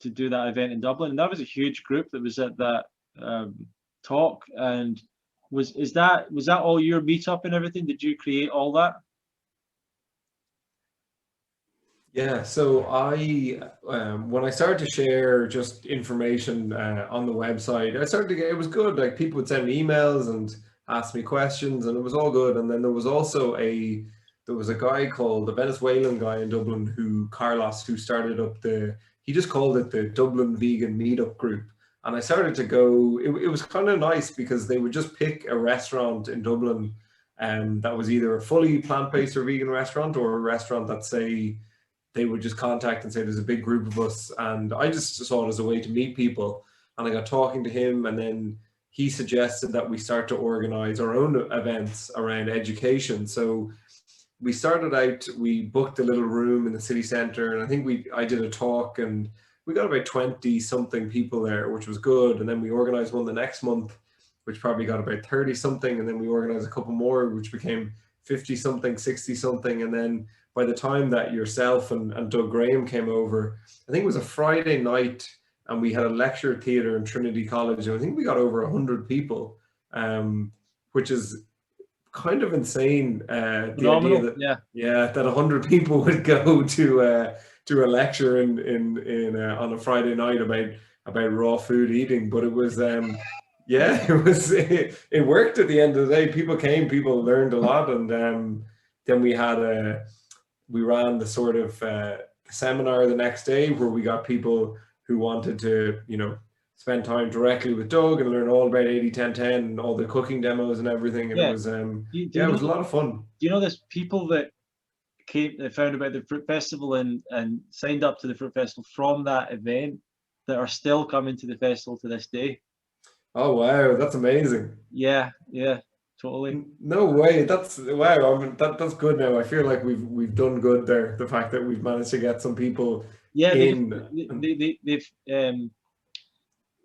to do that event in Dublin, and that was a huge group that was at that talk. And was that all your meetup and everything? Did you create all that? Yeah, so when I started to share just information on the website, I started to get, it was good. Like, people would send me emails and ask me questions, and it was all good. And then there was also a guy called, the Venezuelan guy in Dublin, Carlos, who started up he just called it the Dublin Vegan Meetup Group. And I started to go, it was kind of nice, because they would just pick a restaurant in Dublin that was either a fully plant-based or vegan restaurant, or a restaurant that, say, they would just contact and say, there's a big group of us. And I just saw it as a way to meet people. And I got talking to him, and then he suggested that we start to organize our own events around education. So we started out, we booked a little room in the city center, and I think I did a talk, and we got about 20 something people there, which was good. And then we organized one the next month, which probably got about 30 something. And then we organized a couple more, which became 50 something, 60 something. And then by the time that yourself and Doug Graham came over, I think it was a Friday night, and we had a lecture theatre in Trinity College, and I think we got over 100 people, which is kind of insane. The idea that that 100 people would go to a lecture on a Friday night about raw food eating. But it was it worked at the end of the day. People came, people learned a lot, and then we ran the sort of seminar the next day, where we got people who wanted to spend time directly with Doug and learn all about 80-10-10 and all the cooking demos and everything. And it was it was a lot of fun. Do you know there's people that found about the fruit festival and signed up to the fruit festival from that event that are still coming to the festival to this day? Oh wow, that's amazing. Yeah, totally. No way. That's wow. I mean, that's good. Now I feel like we've done good there. The fact that we've managed to get some people they've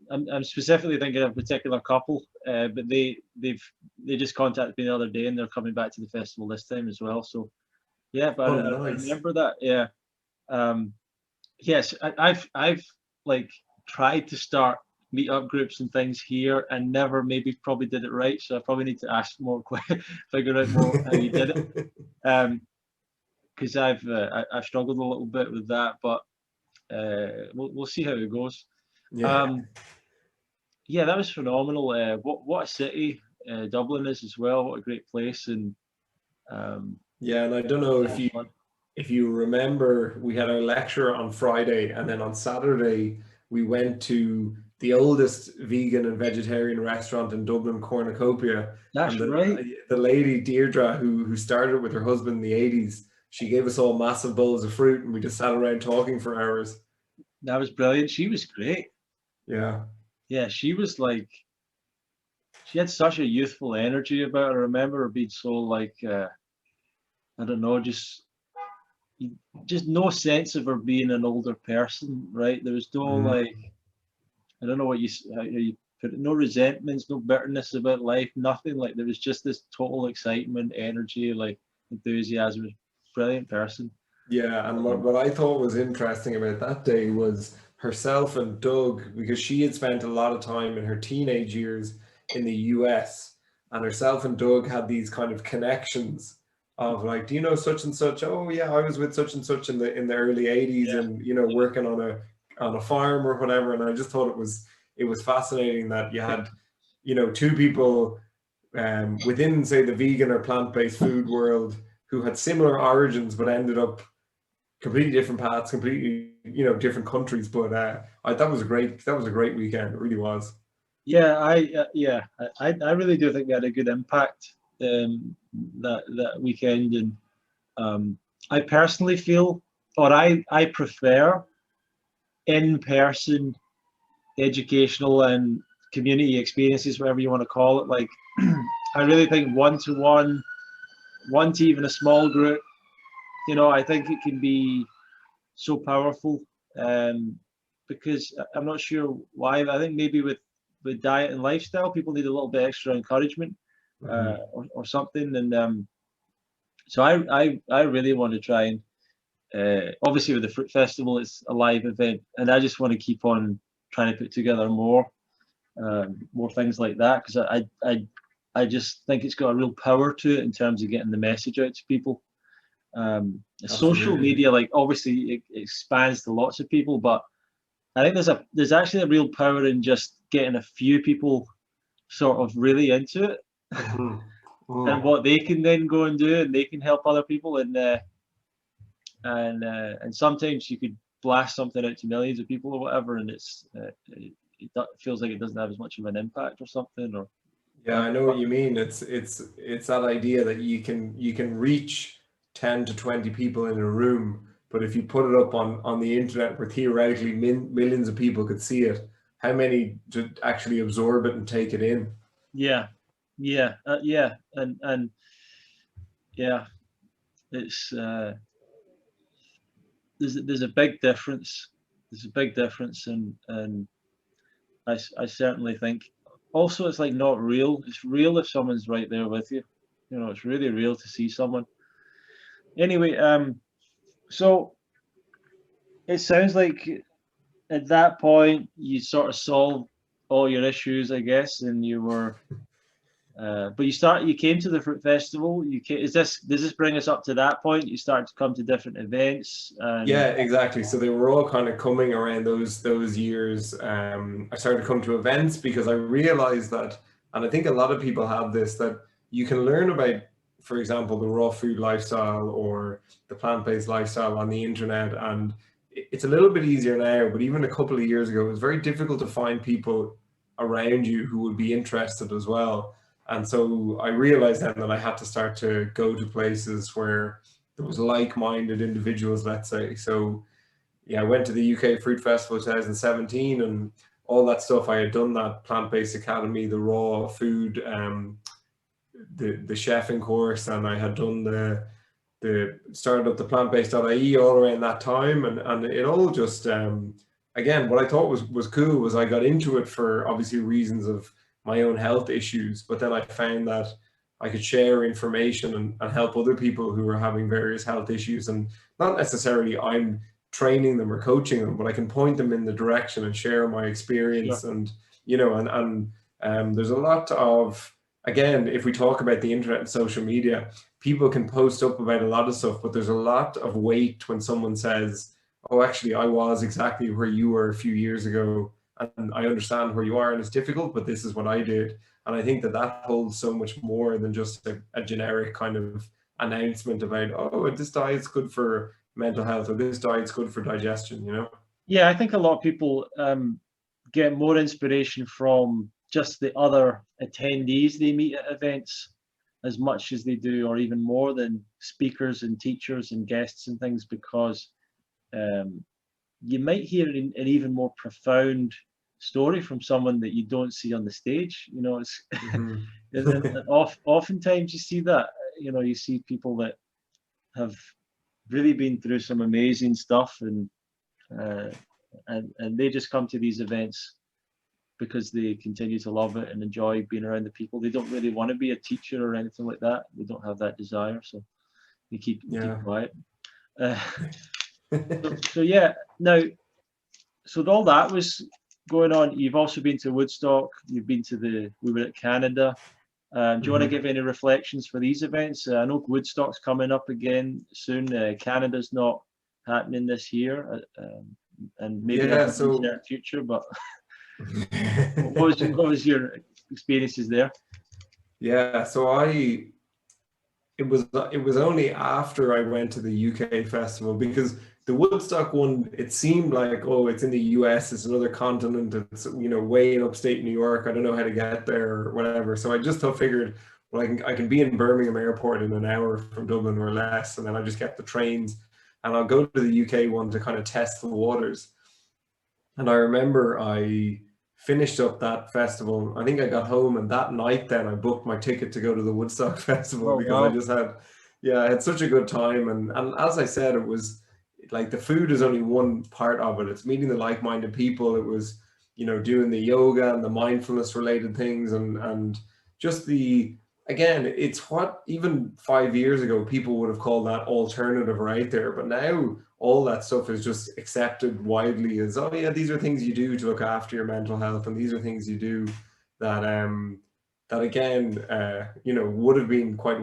I'm specifically thinking of a particular couple, but they just contacted me the other day, and they're coming back to the festival this time as well. So yeah, but I remember that. Yeah. Yes, I've like tried to start meetup groups and things here, and never probably did it right. So I probably need to ask more, figure out more how you did it. Because I've struggled a little bit with that, but we'll see how it goes. Yeah, that was phenomenal. What a city Dublin is as well. What a great place. And and I don't know if you remember, we had our lecture on Friday, and then on Saturday we went to the oldest vegan and vegetarian restaurant in Dublin, Cornucopia. That's And right. the lady Deirdre, who started with her husband in the 80s, she gave us all massive bowls of fruit, and we just sat around talking for hours. That was brilliant. She was great. Yeah. Yeah, she was like, she had such a youthful energy about her. I remember her being so like, I don't know, just no sense of her being an older person, right? There was no like, I don't know how you put it, no resentments, no bitterness about life, nothing. Like there was just this total excitement, energy, like enthusiasm. Brilliant person. Yeah, and what I thought was interesting about that day was herself and Doug, because she had spent a lot of time in her teenage years in the US, and herself and Doug had these kind of connections of like, do you know such and such? Oh yeah, I was with such and such in the early 80s, Yeah, and working on a farm or whatever. And I just thought it was fascinating that you had, two people within, say, the vegan or plant-based food world who had similar origins but ended up completely different paths, completely different countries. But that was a great weekend. It really was. yeah, I really do think we had a good impact that weekend, and I personally feel, or I prefer in-person educational and community experiences, whatever you want to call it. Like, I really think one-to-one, one to even a small group, I think it can be so powerful. Because I'm not sure why. I think maybe with diet and lifestyle, people need a little bit extra encouragement, or something. And so I really want to try and, obviously with the Fruit Festival, it's a live event, and I just want to keep on trying to put together more things like that, because I just think it's got a real power to it in terms of getting the message out to people. Social media, like, obviously it expands to lots of people, but I think there's actually a real power in just getting a few people sort of really into it, and what they can then go and do, and they can help other people, and sometimes you could blast something out to millions of people or whatever, and it feels like it doesn't have as much of an impact or something. Or Yeah, I know what you mean. It's that idea that you can reach 10 to 20 people in a room, but if you put it up on the internet where theoretically millions of people could see it, how many to actually absorb it and take it in? yeah, and yeah, it's there's a big difference. There's a big difference, and I certainly think also it's like not real. It's real if someone's right there with you. It's really real to see someone. Anyway, so it sounds like at that point you sort of solved all your issues, I guess, and you were. But you came to the Fruit Festival. Does this bring us up to that point? You started to come to different events. Yeah, exactly. So they were all kind of coming around those years. I started to come to events because I realized that, and I think a lot of people have this, that you can learn about, for example, the raw food lifestyle or the plant-based lifestyle on the internet, and it's a little bit easier now, but even a couple of years ago, it was very difficult to find people around you who would be interested as well. And so I realized then that I had to start to go to places where there was like-minded individuals, let's say. So yeah, I went to the UK Fruit Festival 2017 and all that stuff. I had done that Plant-Based Academy, the raw food, the chefing course, and I had done the started up the plant-based.ie all around that time, and it all just again, what I thought was cool was I got into it for obviously reasons of my own health issues, but then I found that I could share information and help other people who are having various health issues, and not necessarily I'm training them or coaching them, but I can point them in the direction and share my experience. Sure. And there's a lot of, again, if we talk about the internet and social media, people can post up about a lot of stuff, but there's a lot of weight when someone says, oh, actually, I was exactly where you were a few years ago, and I understand where you are, and it's difficult, but this is what I did. And I think that holds so much more than just a generic kind of announcement about, oh, this diet's good for mental health, or this diet's good for digestion, you know? Yeah, I think a lot of people get more inspiration from just the other attendees they meet at events as much as they do, or even more than speakers and teachers and guests and things, because you might hear an even more profound story from someone that you don't see on the stage. You know, it's and oftentimes you see that. You know, you see people that have really been through some amazing stuff, and they just come to these events because they continue to love it and enjoy being around the people. They don't really want to be a teacher or anything like that. They don't have that desire, so they keep quiet. So yeah, now, so all that was going on. You've also been to Woodstock. You've been to we were at Canada. Do you want to give any reflections for these events? I know Woodstock's coming up again soon. Canada's not happening this year, and maybe that's in the near future. But what was your experiences there? Yeah, so it was only after I went to the UK festival, because the Woodstock one, it seemed like, oh, it's in the US, it's another continent, it's, you know, way in upstate New York, I don't know how to get there or whatever. So I just figured, well, I can be in Birmingham airport in an hour from Dublin or less, and then I just get the trains and I'll go to the UK one to kind of test the waters. And I remember I finished up that festival. I think I got home, and that night then I booked my ticket to go to the Woodstock festival, because I just had, I had such a good time. And as I said, it was like, the food is only one part of it. It's meeting the like-minded people. It was, you know, doing the yoga and the mindfulness related things, and just again, it's what even 5 years ago people would have called that alternative right there. But now all that stuff is just accepted widely as, oh yeah, these are things you do to look after your mental health, and these are things you do that that again, you know, would have been quite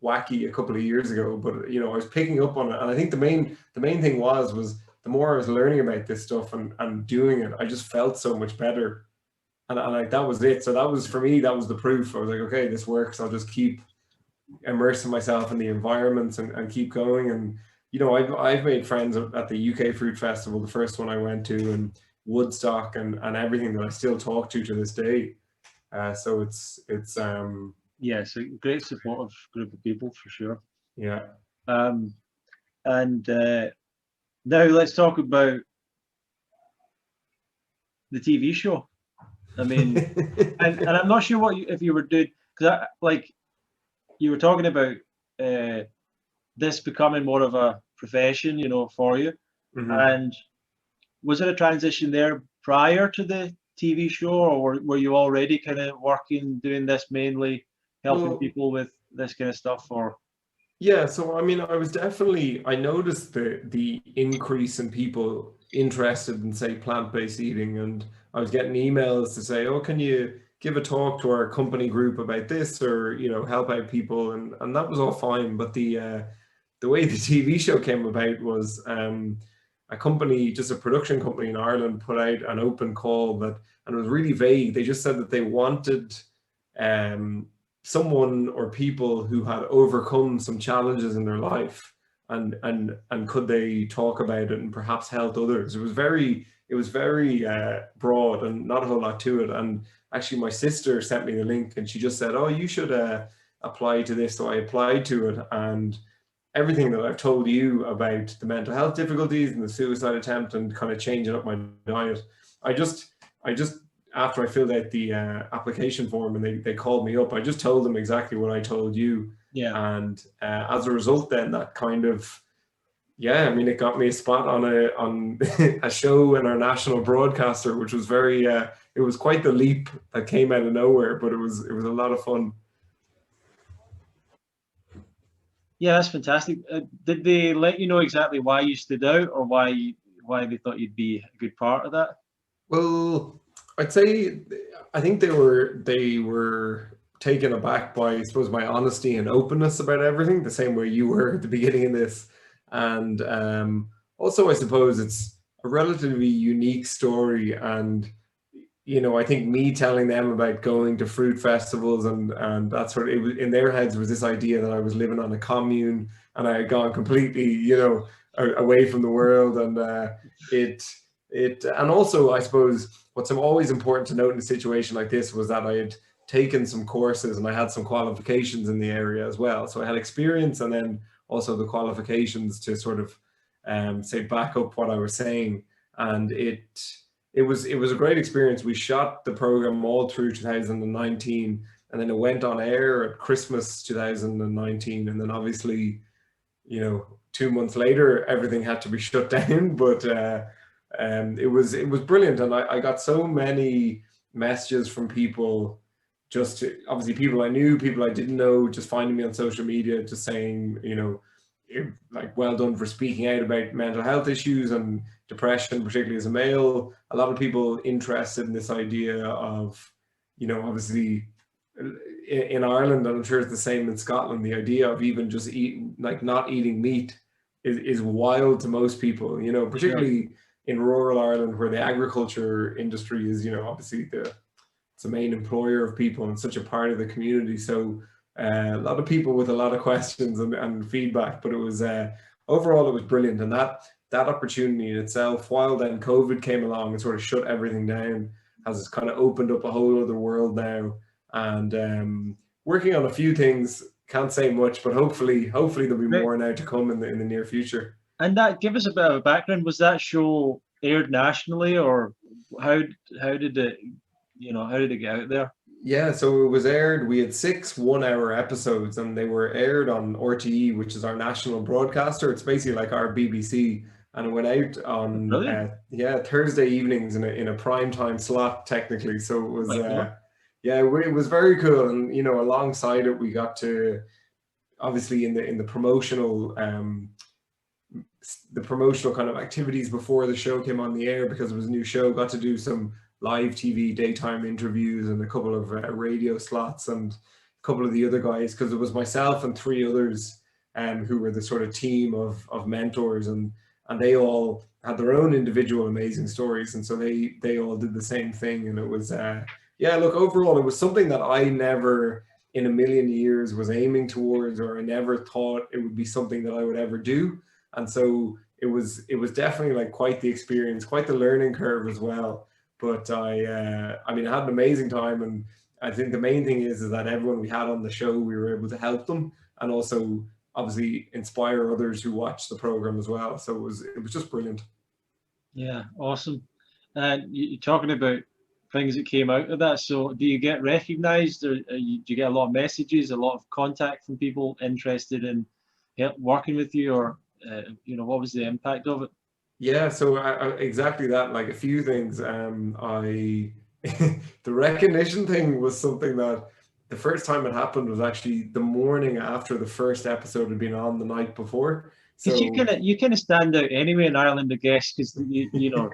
wacky a couple of years ago. But, you know, I was picking up on it, and I think the main thing was the more I was learning about this stuff and doing it, I just felt so much better. And like, that was it. So that was, for me, that was the proof. I was like, okay, this works. I'll just keep immersing myself in the environments and keep going. And, you know, I've made friends at the UK Fruit Festival, the first one I went to, and Woodstock, and everything, that I still talk to this day. So it's yeah, it's a great supportive group of people for sure. Yeah. And now let's talk about the TV show. I mean, and I'm not sure if you were doing, because like you were talking about this becoming more of a profession, you know, for you. And was it a transition there prior to the TV show, or were you already kind of working, doing this mainly, helping people with this kind of stuff? Or yeah, so I mean, I noticed the increase in people interested in, say, plant-based eating, and I was getting emails to say, oh, can you give a talk to our company group about this, or, you know, help out people, and that was all fine. But the way the TV show came about was a company, just a production company in Ireland, put out an open call and it was really vague. They just said that they wanted someone or people who had overcome some challenges in their life, and could they talk about it and perhaps help others. It was very broad and not a whole lot to it. And actually my sister sent me the link, and she just said, oh, you should apply to this. So I applied to it, and everything that I've told you about the mental health difficulties and the suicide attempt and kind of changing up my diet, I just after I filled out the application form and they called me up, I just told them exactly what I told you. Yeah. And as a result, then that kind of, I mean, it got me a spot on a show in our national broadcaster, which was very, it was quite the leap that came out of nowhere, but it was a lot of fun. Yeah, that's fantastic. Did they let you know exactly why you stood out, or why they thought you'd be a good part of that? Well, I'd say I think they were taken aback by, I suppose, my honesty and openness about everything, the same way you were at the beginning of this. And also, I suppose it's a relatively unique story, and you know, I think me telling them about going to fruit festivals and that sort of, it was, in their heads was this idea that I was living on a commune and I had gone completely, you know, away from the world. And and also, I suppose, what's always important to note in a situation like this was that I had taken some courses and I had some qualifications in the area as well. So I had experience and then also the qualifications to sort of say back up what I was saying. And it was a great experience. We shot the program all through 2019, and then it went on air at Christmas 2019, and then obviously, you know, 2 months later, everything had to be shut down. But it was brilliant, and I got so many messages from people, obviously people I knew, people I didn't know, just finding me on social media, just saying, you know, like, well done for speaking out about mental health issues and depression, particularly as a male. A lot of people interested in this idea of, you know, obviously in Ireland, and I'm sure it's the same in Scotland, the idea of even just not eating meat is wild to most people, you know, particularly in rural Ireland, where the agriculture industry is, you know, obviously it's the main employer of people and such a part of the community. So a lot of people with a lot of questions and feedback, but it was overall it was brilliant. And that opportunity in itself, while then COVID came along and sort of shut everything down, has kind of opened up a whole other world now. And working on a few things, can't say much, but hopefully there'll be more now to come in the near future. And that, give us a bit of a background. Was that show aired nationally, or how did it, you know, how did it get out there? Yeah, so it was aired. We had 6 one-hour episodes, and they were aired on RTE, which is our national broadcaster. It's basically like our BBC, and it went out on Thursday evenings in a prime time slot, technically. So it was it was very cool. And, you know, alongside it, we got to, obviously in the promotional kind of activities before the show came on the air, because it was a new show, got to do some live TV daytime interviews and a couple of radio slots, and a couple of the other guys, because it was myself and 3 others who were the sort of team of mentors, and they all had their own individual amazing stories, and so they all did the same thing. And it was look, overall it was something that I never in a million years was aiming towards, or I never thought it would be something that I would ever do. And so it was definitely like quite the experience, quite the learning curve as well. But I mean, I had an amazing time, and I think the main thing is that everyone we had on the show, we were able to help them, and also obviously inspire others who watch the program as well. So it was just brilliant. Yeah, awesome. And you're talking about things that came out of that. So do you get recognized, or do you get a lot of messages, a lot of contact from people interested in working with you, or you know, what was the impact of it? Yeah, so exactly that, like a few things. The recognition thing was something that the first time it happened was actually the morning after the first episode had been on the night before. Because So you kind of stand out anyway in Ireland, I guess, because you know,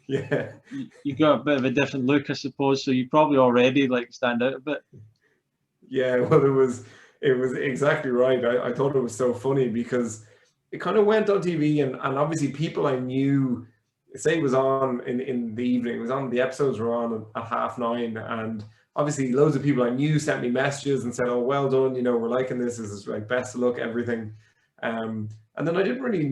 yeah, you got a bit of a different look, I suppose. So you probably already like stand out a bit. yeah. Well, it was exactly right. I thought it was so funny because it kind of went on TV, and obviously people I knew, say it was on in the evening, it was on, the episodes were on at 9:30, and obviously loads of people I knew sent me messages and said, oh, well done, you know, we're liking this is like best of luck, everything. And then I didn't really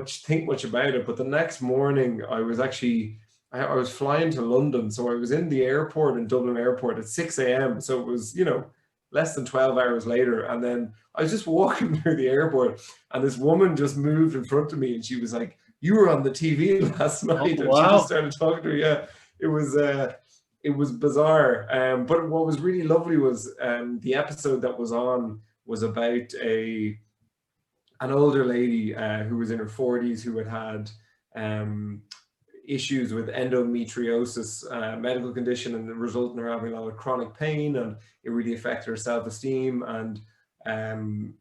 think much about it, but the next morning I was actually, I was flying to London, so I was in the airport, in Dublin airport, at 6 a.m. So it was, you know, less than 12 hours later. And then I was just walking through the airport, and this woman just moved in front of me, and she was like, you were on the TV last night. Oh, and wow. She just started talking to her. Yeah, it was bizarre. But what was really lovely was the episode that was on was about an older lady who was in her 40s, who had issues with endometriosis, medical condition, and the result in her having a lot of chronic pain, and it really affected her self-esteem. And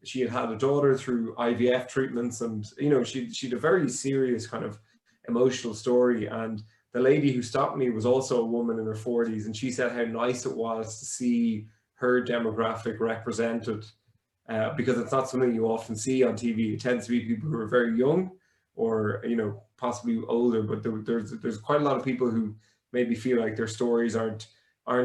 she had a daughter through IVF treatments, and you know, she'd a very serious kind of emotional story. And the lady who stopped me was also a woman in her 40s, and she said how nice it was to see her demographic represented, because it's not something you often see on TV. It tends to be people who are very young, or you know, possibly older, but there's quite a lot of people who maybe feel like their stories aren't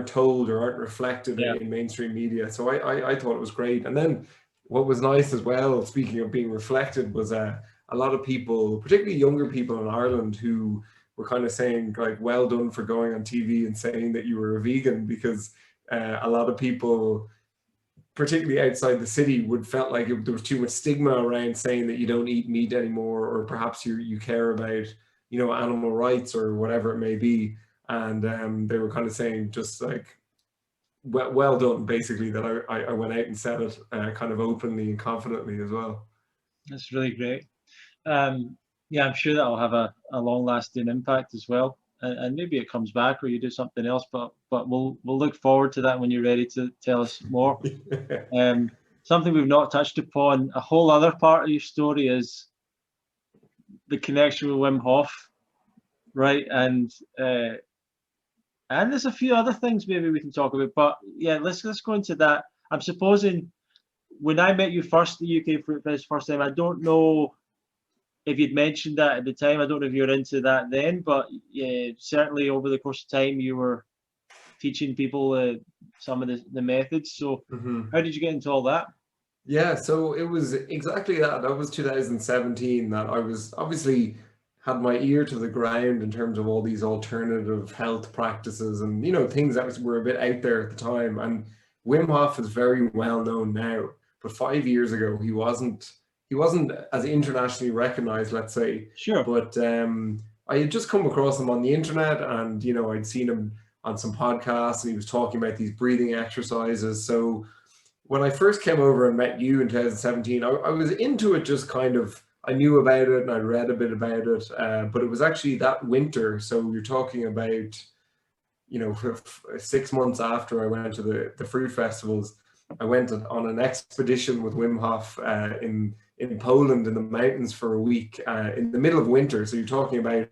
told or aren't reflected Yeah. in mainstream media. So I thought it was great. And then what was nice as well, speaking of being reflected, was a lot of people, particularly younger people in Ireland, who were kind of saying like, well done for going on TV and saying that you were a vegan, because a lot of people, particularly outside the city, would felt like there was too much stigma around saying that you don't eat meat anymore, or perhaps you care about, you know, animal rights or whatever it may be. And they were kind of saying just like, well done, basically, that I went out and said it kind of openly and confidently as well. That's really great. Yeah, I'm sure that'll have a long-lasting impact as well. And maybe it comes back or you do something else, but we'll look forward to that when you're ready to tell us more. Something we've not touched upon, a whole other part of your story, is the connection with Wim Hof, right? And there's a few other things maybe we can talk about, but yeah, let's go into that. I'm supposing when I met you first, the UK Fruit Fest first time, I don't know if you'd mentioned that at the time. I don't know if you were into that then, but yeah, certainly over the course of time, you were teaching people some of the methods. So how did you get into all that? Yeah, so it was exactly that. That was 2017 that I was obviously had my ear to the ground in terms of all these alternative health practices and, you know, things that were a bit out there at the time. And Wim Hof is very well known now, but 5 years ago he wasn't as internationally recognized, let's say. Sure. But I had just come across him on the internet, and, you know, I'd seen him on some podcasts and he was talking about these breathing exercises. So when I first came over and met you in 2017, I was into it, just kind of, I knew about it and I read a bit about it, but it was actually that winter. So you're talking about, you know, for 6 months after I went to the fruit festivals, I went on an expedition with Wim Hof in Poland in the mountains for a week in the middle of winter. So you're talking about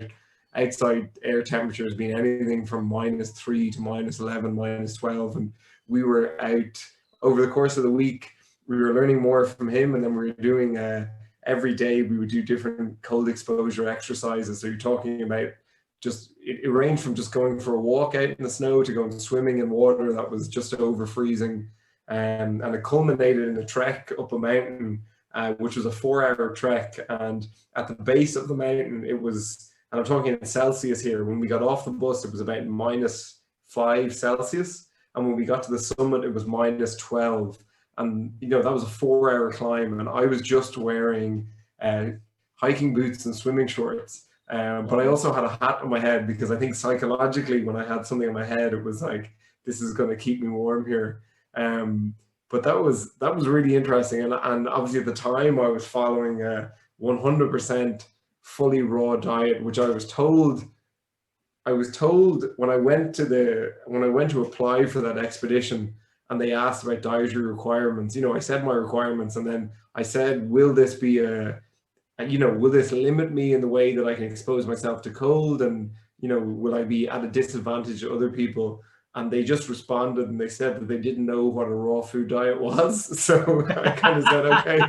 outside air temperatures being anything from -3 to -11, -12, and we were out over the course of the week. We were learning more from him, and then we were doing every day we would do different cold exposure exercises. So you're talking about just, it ranged from just going for a walk out in the snow to going swimming in water that was just over freezing, and it culminated in a trek up a mountain, which was a 4-hour trek. And at the base of the mountain, it was, and I'm talking in Celsius here, when we got off the bus it was about -5 Celsius. And when we got to the summit, it was -12. And, you know, that was a 4-hour climb. And I was just wearing hiking boots and swimming shorts. But I also had a hat on my head, because I think psychologically, when I had something on my head, it was like, this is going to keep me warm here. But that was really interesting. And obviously at the time I was following a 100% fully raw diet, which I was told when I went to apply for that expedition and they asked about dietary requirements, you know, I said my requirements, and then I said, will this be will this limit me in the way that I can expose myself to cold, and, you know, will I be at a disadvantage to other people? And they just responded and they said that they didn't know what a raw food diet was. So I kind of said, okay.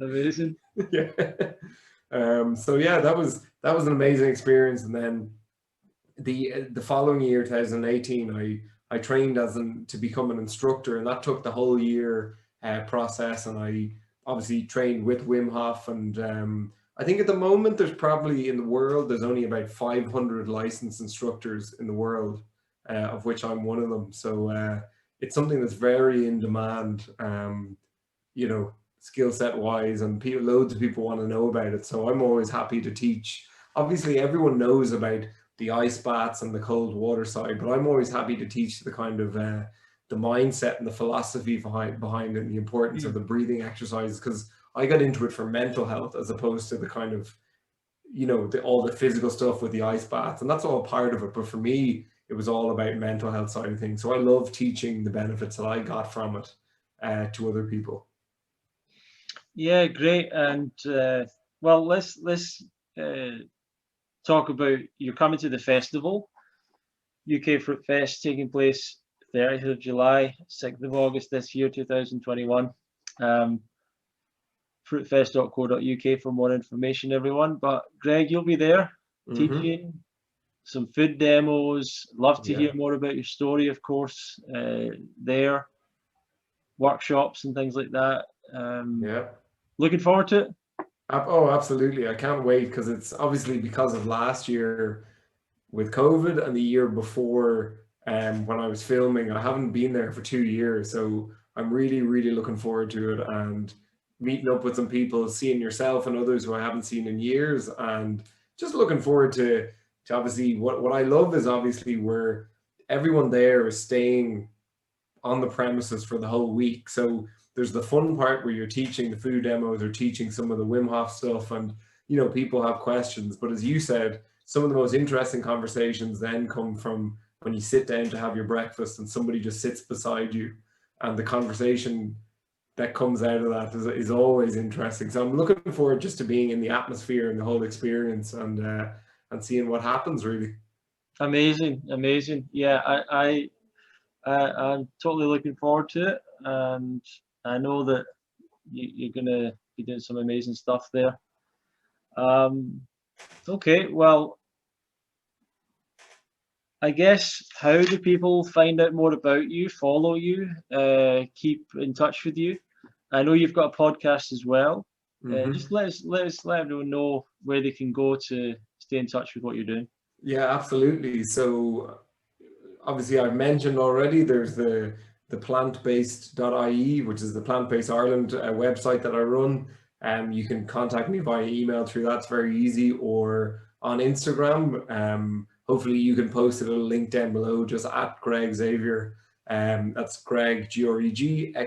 Amazing. Yeah. So yeah, that was an amazing experience. And then the following year, 2018, I trained to become an instructor, and that took the whole year process. And I obviously trained with Wim Hof, and I think at the moment there's probably in the world there's only about 500 licensed instructors in the world, of which I'm one of them. So it's something that's very in demand, you know, skill set wise, and loads of people want to know about it. So I'm always happy to teach. Obviously everyone knows about the ice baths and the cold water side, but I'm always happy to teach the kind of the mindset and the philosophy behind it, and the importance of the breathing exercises, because I got into it for mental health as opposed to the kind of, you know, all the physical stuff with the ice baths, and that's all part of it. But for me, it was all about mental health side of things. So I love teaching the benefits that I got from it to other people. Yeah, great. And well, let's talk about, you're coming to the festival, UK Fruit Fest, taking place 30th of July, 6th of August this year, 2021. Fruitfest.co.uk for more information, everyone. But Greg, you'll be there teaching. some food demos. Love to Yeah. hear more about your story, of course, there, workshops and things like that. Yeah. Looking forward to it. Oh, absolutely. I can't wait, because it's obviously because of last year with COVID and the year before, when I was filming. I haven't been there for 2 years, so I'm really, really looking forward to it, and meeting up with some people, seeing yourself and others who I haven't seen in years, and just looking forward to obviously what I love is obviously where everyone there is staying on the premises for the whole week. So there's the fun part where you're teaching the food demos or teaching some of the Wim Hof stuff, and people have questions. But as you said, some of the most interesting conversations then come from when you sit down to have your breakfast and somebody just sits beside you, and the conversation that comes out of that is always interesting. So I'm looking forward just to being in the atmosphere and the whole experience, and seeing what happens, really. Amazing. Yeah, I'm totally looking forward to it, and I know that you're going to be doing some amazing stuff there. Okay, well, I guess, how do people find out more about you, follow you, keep in touch with you? I know you've got a podcast as well. Just let everyone know where they can go to stay in touch with what you're doing. Yeah, absolutely. So obviously I've mentioned already, there's the plantbased.ie, which is the Plant Based Ireland website that I run. You can contact me via email through that. It's very easy, or on Instagram. Hopefully you can post a little link down below, just at Greg Xavier. That's Greg, Greg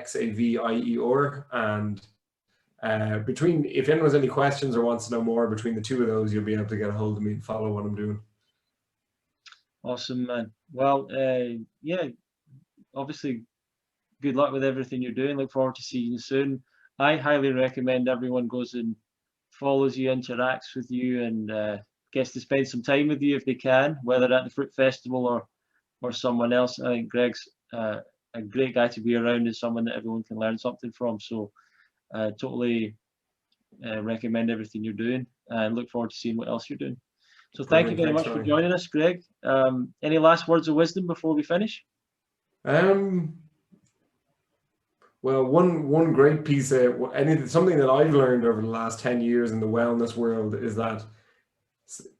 Xavier. And if anyone has any questions or wants to know more, between the two of those, you'll be able to get a hold of me and follow what I'm doing. Awesome, man. Well, yeah, obviously, good luck with everything you're doing. Look forward to seeing you soon. I highly recommend everyone goes and follows you, interacts with you, and gets to spend some time with you if they can, whether at the Fruit Festival or someone else. I think Greg's a great guy to be around, and someone that everyone can learn something from. So totally recommend everything you're doing, and look forward to seeing what else you're doing. So thank you very much for joining us, Greg. Any last words of wisdom before we finish? Well, one great piece of something that I've learned over the last 10 years in the wellness world is that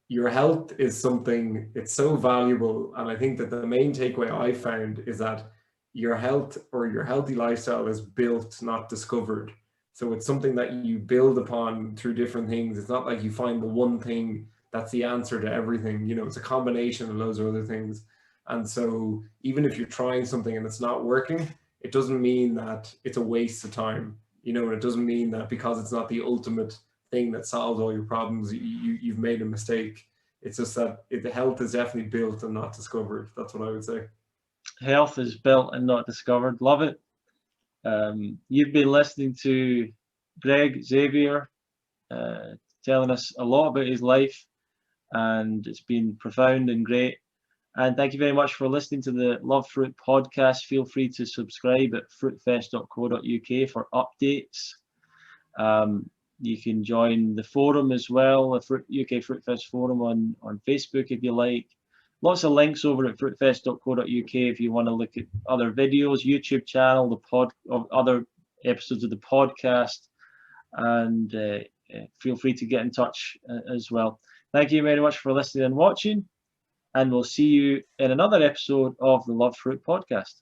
your health is something, it's so valuable. And I think that the main takeaway I found is that your health or your healthy lifestyle is built, not discovered. So it's something that you build upon through different things. It's not like you find the one thing that's the answer to everything. It's a combination of loads of other things. And so even if you're trying something and it's not working, it doesn't mean that it's a waste of time, and it doesn't mean that because it's not the ultimate thing that solves all your problems, you've made a mistake. It's just that the health is definitely built and not discovered. That's what I would say. Health is built and not discovered. Love it. You've been listening to Greg Xavier telling us a lot about his life, and it's been profound and great. And thank you very much for listening to the Love Fruit podcast. Feel free to subscribe at fruitfest.co.uk for updates. You can join the forum as well, the UK Fruit Fest forum on Facebook if you like. Lots of links over at fruitfest.co.uk if you want to look at other videos, YouTube channel, other episodes of the podcast, and feel free to get in touch as well. Thank you very much for listening and watching, and we'll see you in another episode of the Love Fruit podcast.